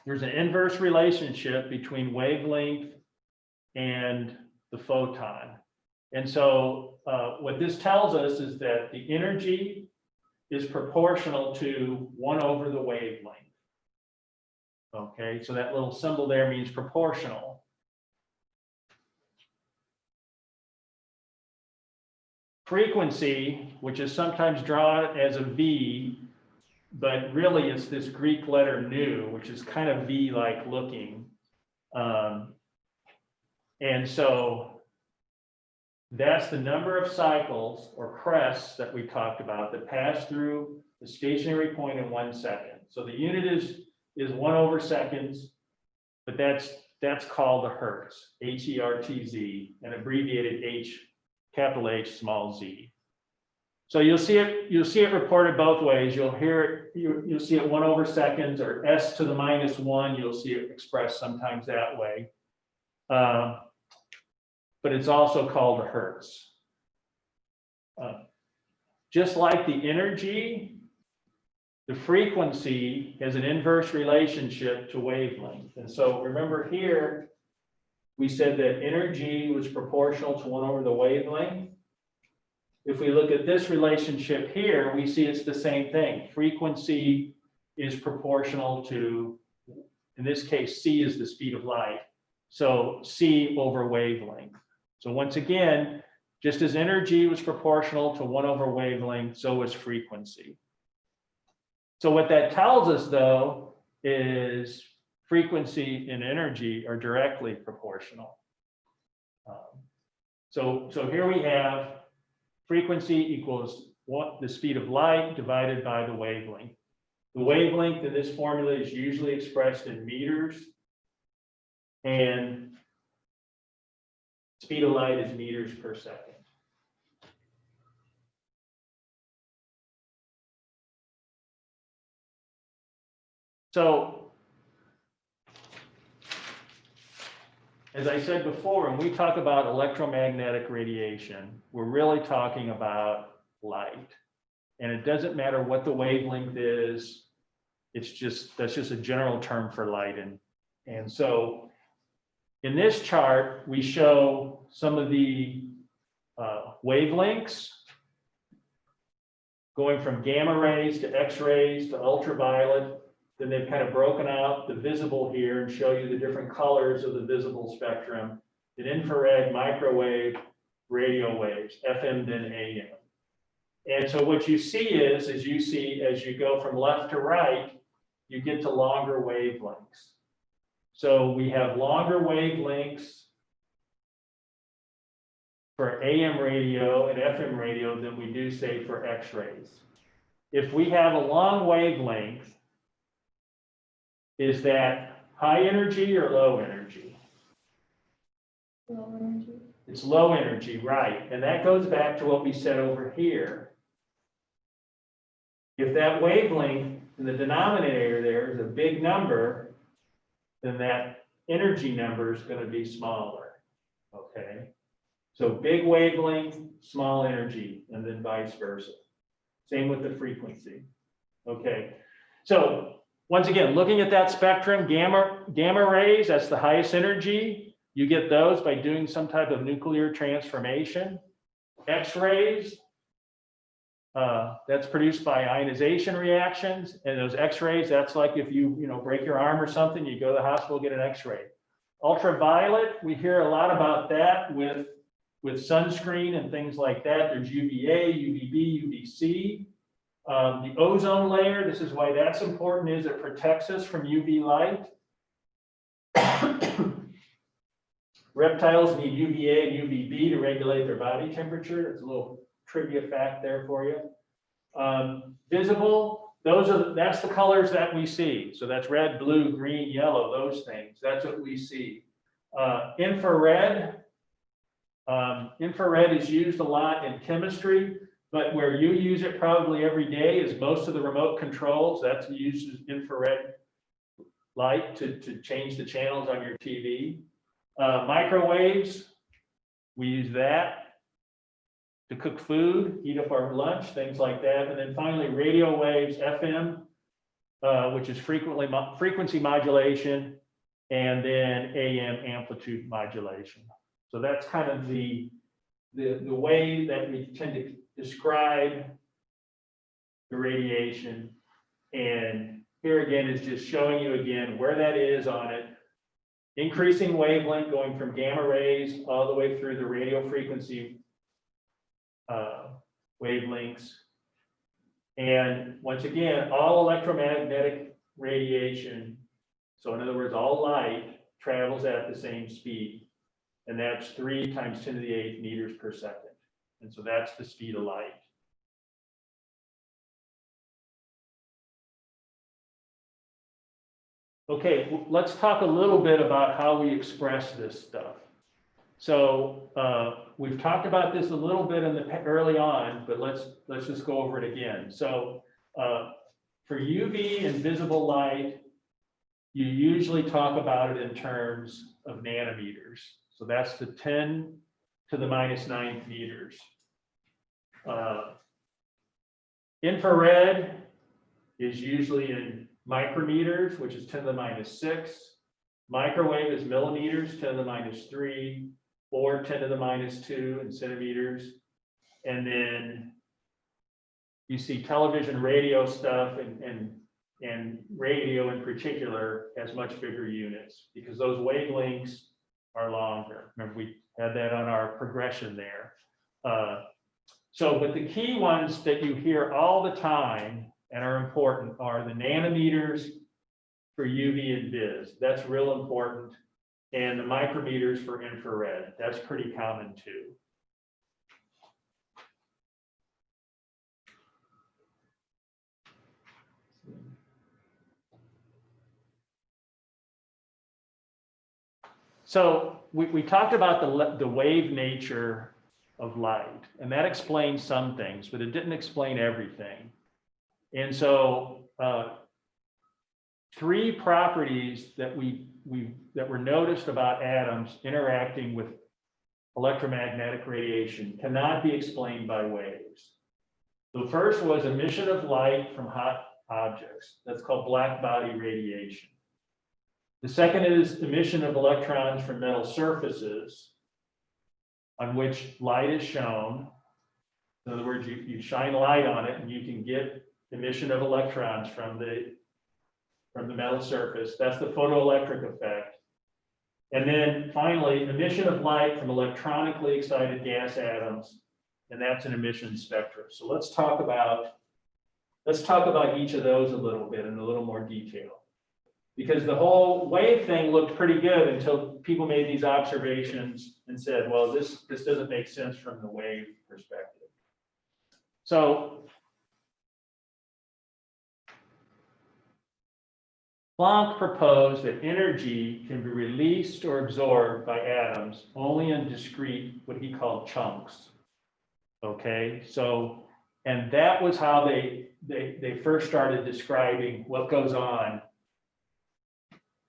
There's an inverse relationship between wavelength and the photon. And so what this tells us is that the energy is proportional to 1 the wavelength. Okay, so that little symbol there means proportional. Frequency, which is sometimes drawn as a V, but really it's this Greek letter nu, which is kind of V-like looking. And so that's the number of cycles or crests that we talked about that pass through the stationary point in 1 second. So the unit is 1/seconds, but that's called the hertz, H-E-R-T-Z, and abbreviated H, capital H, small z. So you'll see it reported both ways. You'll hear it, you'll see it 1/seconds or S to the -1. You'll see it expressed sometimes that way. But it's also called a hertz. Just like the energy, the frequency has an inverse relationship to wavelength. And so remember here, we said that energy was proportional to 1 the wavelength. if we look at this relationship here, we see it's the same thing. Frequency is proportional to, in this case, c is the speed of light. So c over wavelength. So once again, just as energy was proportional to 1 over wavelength, so was frequency. So what that tells us, though, is frequency and energy are directly proportional. So here we have frequency equals the speed of light divided by the wavelength. The wavelength in this formula is usually expressed in meters, and speed of light is meters per second. So, as I said before, when we talk about electromagnetic radiation, we're really talking about light. And it doesn't matter what the wavelength is, that's just a general term for light. And so in this chart, we show some of the wavelengths going from gamma rays to X-rays to ultraviolet. Then they've kind of broken out the visible here and show you the different colors of the visible spectrum, in infrared, microwave, radio waves, FM, then AM. And so what you see is, as you go from left to right, you get to longer wavelengths. So we have longer wavelengths for AM radio and FM radio than we do, say, for X-rays. If we have a long wavelength, is that high energy or low energy? Low energy. It's low energy, right. And that goes back to what we said over here. If that wavelength in the denominator there is a big number, then that energy number is going to be smaller, okay? So big wavelength, small energy, and then vice versa. Same with the frequency, okay? So once again, looking at that spectrum, gamma rays, that's the highest energy. You get those by doing some type of nuclear transformation. X-rays, that's produced by ionization reactions. And those X-rays, that's like if you break your arm or something, you go to the hospital, get an X-ray. Ultraviolet, we hear a lot about that with sunscreen and things like that. There's UVA, UVB, UVC. The ozone layer, this is why that's important, is it protects us from UV light. Reptiles need UVA and UVB to regulate their body temperature. There's a little trivia fact there for you. Visible, that's the colors that we see. So that's red, blue, green, yellow, those things. That's what we see. Infrared is used a lot in chemistry. But where you use it probably every day is most of the remote controls. That's uses infrared light to change the channels on your TV. Microwaves, we use that to cook food, heat up our lunch, things like that. And then finally, radio waves, FM, which is frequency modulation, and then AM amplitude modulation. So that's kind of the way that we tend to describe the radiation. And here again is just showing you again where that is on it. Increasing wavelength going from gamma rays all the way through the radio frequency wavelengths. And once again, all electromagnetic radiation, so in other words, all light travels at the same speed. And that's 3 × 10⁸ meters per second. And so that's the speed of light. Okay, let's talk a little bit about how we express this stuff. So we've talked about this a little bit early on, but let's just go over it again. So for UV and visible light, you usually talk about it in terms of nanometers. So that's the 10⁻⁹ meters. Infrared is usually in micrometers, which is 10⁻⁶. Microwave is millimeters, 10⁻�3, or 10⁻² in centimeters. And then you see television, radio stuff, and radio in particular has much bigger units because those wavelengths are longer. Remember, we had that on our progression there. But the key ones that you hear all the time and are important are the nanometers for UV and vis. That's real important. And the micrometers for infrared. That's pretty common too. So we talked about the wave nature of light, and that explains some things, but it didn't explain everything. And so three properties that that were noticed about atoms interacting with electromagnetic radiation cannot be explained by waves. The first was emission of light from hot objects. That's called black body radiation. The second is emission of electrons from metal surfaces on which light is shown. In other words, you shine light on it and you can get emission of electrons from the metal surface. That's the photoelectric effect. And then finally, emission of light from electronically excited gas atoms, and that's an emission spectrum. So let's talk about each of those a little bit in a little more detail. Because the whole wave thing looked pretty good until people made these observations and said, well, this doesn't make sense from the wave perspective. So Planck proposed that energy can be released or absorbed by atoms only in discrete, what he called chunks. Okay, so, and that was how they first started describing what goes on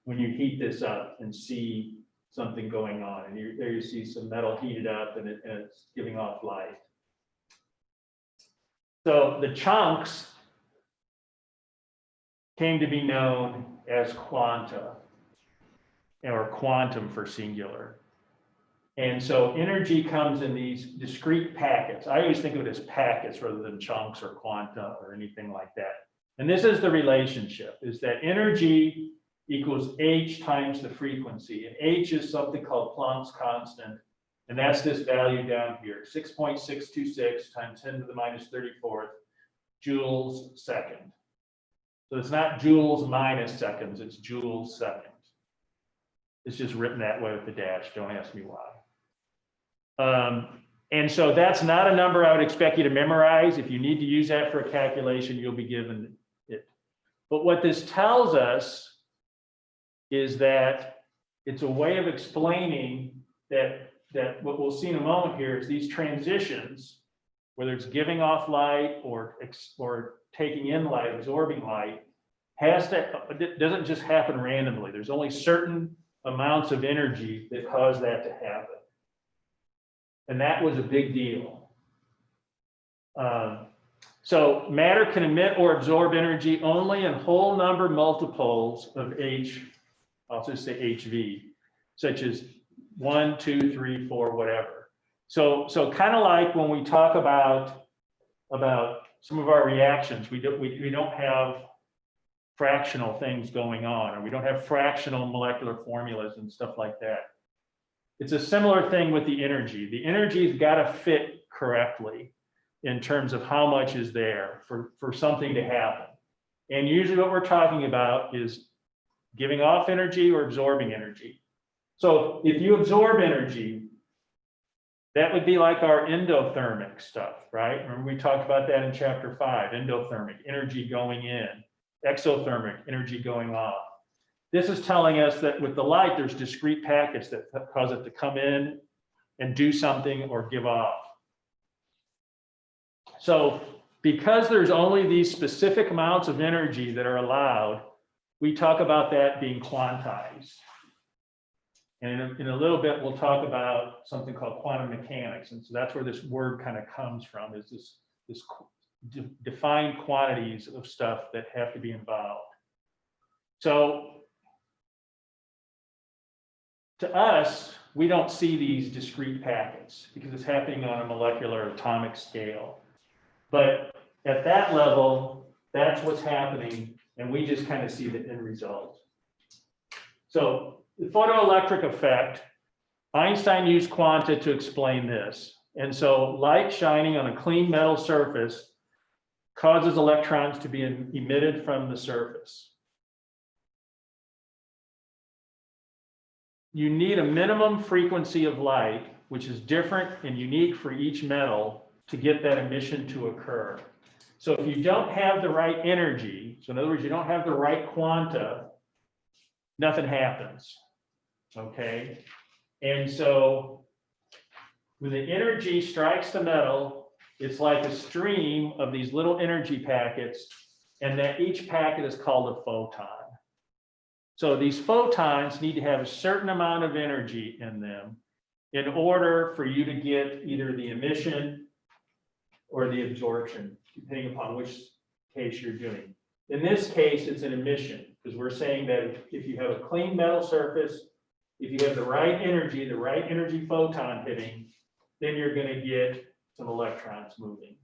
when you heat this up and see something going on. And there you see some metal heated up and it's giving off light. So the chunks came to be known as quanta, or quantum for singular. And so energy comes in these discrete packets. I always think of it as packets rather than chunks or quanta or anything like that. And this is the relationship, is that energy equals h times the frequency. And h is something called Planck's constant. And that's this value down here, 6.626 times 10 to the minus 34th joules second. So it's not joules minus seconds, it's joules seconds. It's just written that way with the dash, don't ask me why. And so that's not a number I would expect you to memorize. If you need to use that for a calculation, you'll be given it. But what this tells us is that it's a way of explaining that what we'll see in a moment here is these transitions, whether it's giving off light or taking in light, absorbing light, it doesn't just happen randomly. There's only certain amounts of energy that cause that to happen. And that was a big deal. So matter can emit or absorb energy only in whole number multiples of H, I'll just say HV, such as 1, 2, 3, 4, whatever. So kind of like when we talk about some of our reactions, we don't have fractional things going on, or we don't have fractional molecular formulas and stuff like that. It's a similar thing with the energy. The energy's got to fit correctly in terms of how much is there for something to happen. And usually what we're talking about is giving off energy or absorbing energy. So if you absorb energy, that would be like our endothermic stuff, right? Remember we talked about that in chapter 5, endothermic, energy going in, exothermic, energy going off. This is telling us that with the light, there's discrete packets that cause it to come in and do something or give off. So because there's only these specific amounts of energy that are allowed, we talk about that being quantized. And in a little bit, we'll talk about something called quantum mechanics. And so that's where this word kind of comes from, is this defined quantities of stuff that have to be involved. So to us, we don't see these discrete packets because it's happening on a molecular atomic scale. But at that level, that's what's happening, and we just kind of see the end result. So the photoelectric effect, Einstein used quanta to explain this. And so light shining on a clean metal surface causes electrons to be emitted from the surface. You need a minimum frequency of light, which is different and unique for each metal, to get that emission to occur. So if you don't have the right energy, so in other words, you don't have the right quanta, nothing happens, okay? And so when the energy strikes the metal, it's like a stream of these little energy packets, and that each packet is called a photon. So these photons need to have a certain amount of energy in them in order for you to get either the emission or the absorption, depending upon which case you're doing. In this case, it's an emission, because we're saying that if you have a clean metal surface, if you have the right energy photon hitting, then you're going to get some electrons moving.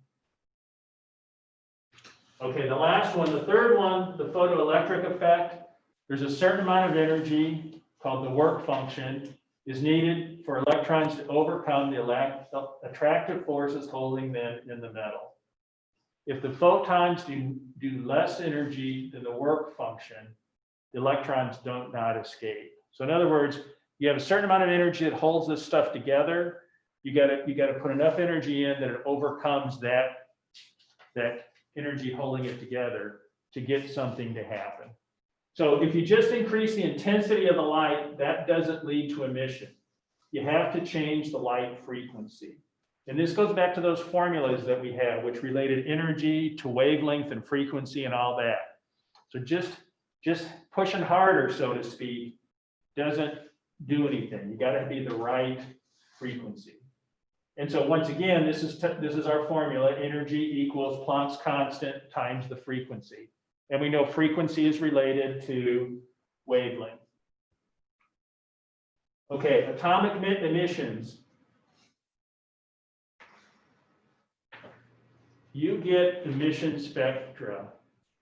Okay, the last one, the third one, the photoelectric effect. There's a certain amount of energy called the work function is needed for electrons to overcome the attractive forces holding them in the metal. If the photons do less energy than the work function, the electrons don't not escape. So in other words, you have a certain amount of energy that holds this stuff together. You got to put enough energy in that it overcomes that energy holding it together to get something to happen. So if you just increase the intensity of the light, that doesn't lead to emission. You have to change the light frequency. And this goes back to those formulas that we have, which related energy to wavelength and frequency and all that. So just pushing harder, so to speak, doesn't do anything. You got to be the right frequency. And so once again, this is our formula: energy equals Planck's constant times the frequency. And we know frequency is related to wavelength. Okay, atomic emissions. You get emission spectra.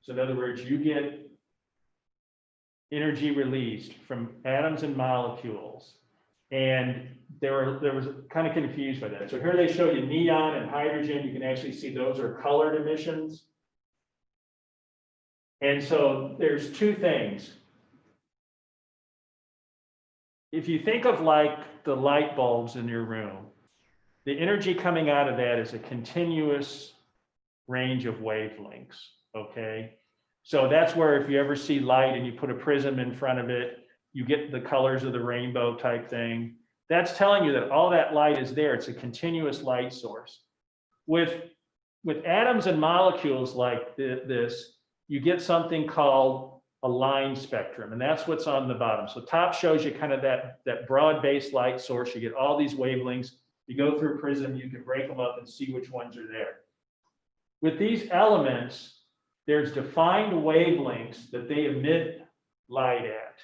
So in other words, you get energy released from atoms and molecules. And there was kind of confused by that. So here they show you neon and hydrogen. You can actually see those are colored emissions. And so there's two things. If you think of like the light bulbs in your room, the energy coming out of that is a continuous range of wavelengths, okay? So that's where if you ever see light and you put a prism in front of it, you get the colors of the rainbow type thing. That's telling you that all that light is there. It's a continuous light source. With atoms and molecules like this, you get something called a line spectrum, and that's what's on the bottom. So top shows you kind of that broad-based light source. You get all these wavelengths. You go through a prism, you can break them up and see which ones are there. With these elements, there's defined wavelengths that they emit light at.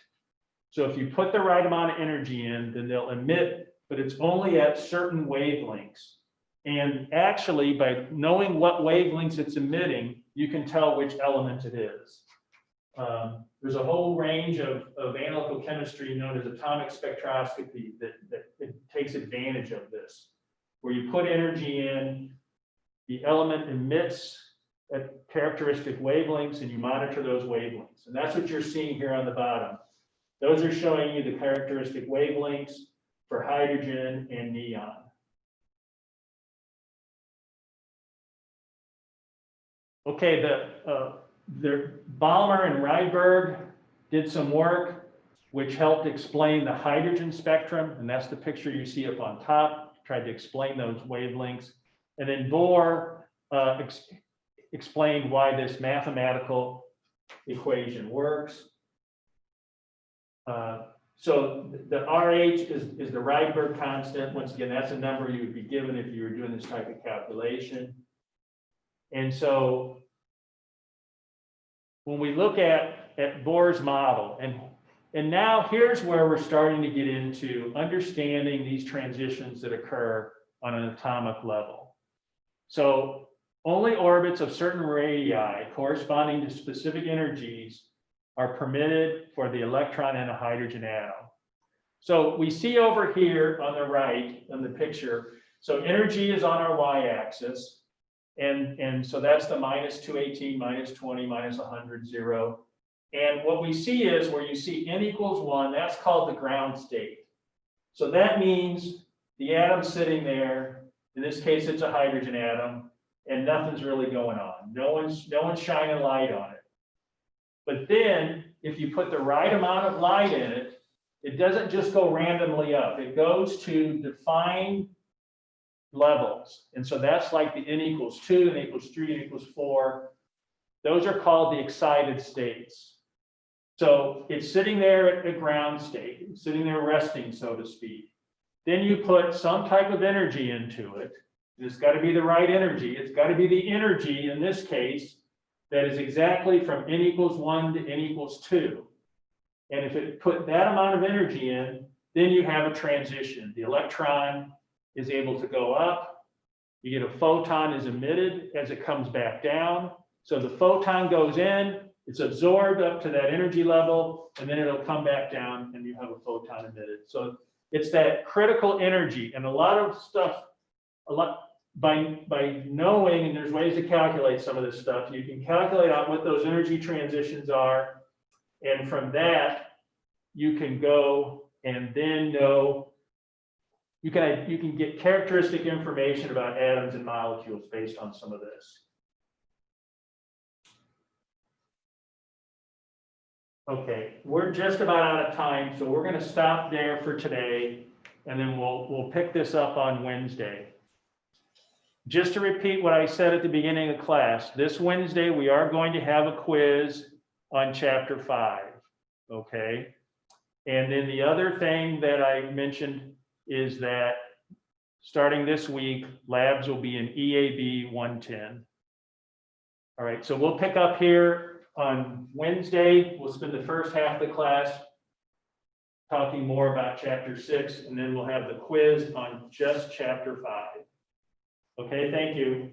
So if you put the right amount of energy in, then they'll emit, but it's only at certain wavelengths. And actually, by knowing what wavelengths it's emitting, you can tell which element it is. There's a whole range of analytical chemistry known as atomic spectroscopy that takes advantage of this, where you put energy in, the element emits at characteristic wavelengths, and you monitor those wavelengths. And that's what you're seeing here on the bottom. Those are showing you the characteristic wavelengths for hydrogen and neon. Okay, the Balmer and Rydberg did some work which helped explain the hydrogen spectrum, and that's the picture you see up on top, tried to explain those wavelengths. And then Bohr explained why this mathematical equation works. So the RH is the Rydberg constant. Once again, that's a number you would be given if you were doing this type of calculation. And so when we look at Bohr's model, And now here's where we're starting to get into understanding these transitions that occur on an atomic level. So only orbits of certain radii corresponding to specific energies are permitted for the electron and a hydrogen atom. So we see over here on the right in the picture, so energy is on our y-axis. And so that's the minus 218, minus 20, minus 100, 0. And what we see is where you see n equals 1, that's called the ground state. So that means the atom's sitting there. In this case, it's a hydrogen atom, and nothing's really going on. No one's shining light on it. But then, if you put the right amount of light in it, it doesn't just go randomly up. It goes to defined levels. And so that's like the n equals 2, n equals 3, n equals 4. Those are called the excited states. So it's sitting there at the ground state, it's sitting there resting, so to speak. Then you put some type of energy into it. It's got to be the right energy. It's got to be the energy, in this case, that is exactly from n equals 1 to n equals 2. And if it put that amount of energy in, then you have a transition. The electron is able to go up. You get a photon is emitted as it comes back down. So the photon goes in, it's absorbed up to that energy level, and then it'll come back down and you have a photon emitted. So it's that critical energy, and a lot of stuff, by knowing, and there's ways to calculate some of this stuff, you can calculate out what those energy transitions are. And from that, you can go and then know, you can get characteristic information about atoms and molecules based on some of this. Okay, we're just about out of time, so we're going to stop there for today, and then we'll pick this up on Wednesday. Just to repeat what I said at the beginning of class, this Wednesday we are going to have a quiz on chapter 5, okay? And then the other thing that I mentioned is that starting this week, labs will be in EAB 110. All right, so we'll pick up here on Wednesday. We'll spend the first half of the class talking more about chapter 6, and then we'll have the quiz on just chapter 5. Okay, thank you.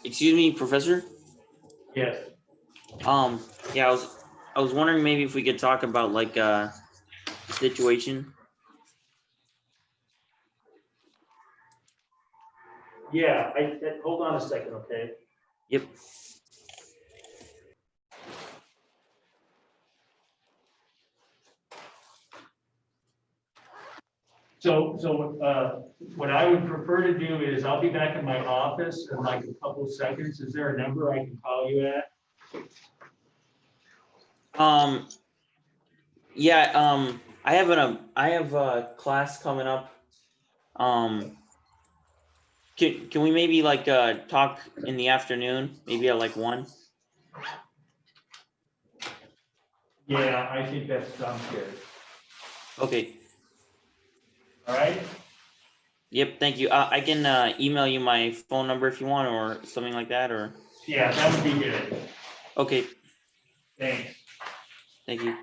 Excuse me, Professor. Yes. Yeah, I was wondering maybe if we could talk about like situation. Yeah, hold on a second, okay? Yep. So what I would prefer to do is I'll be back in my office in like a couple of seconds. Is there a number I can call you at? Yeah, I have a class coming up. Can we maybe like talk in the afternoon, maybe at like 1? Yeah, I think that sounds good. Okay. All right. Yep, thank you. I can email you my phone number if you want, or something like that, or. Yeah, that would be good. Okay, Thanks. thank you.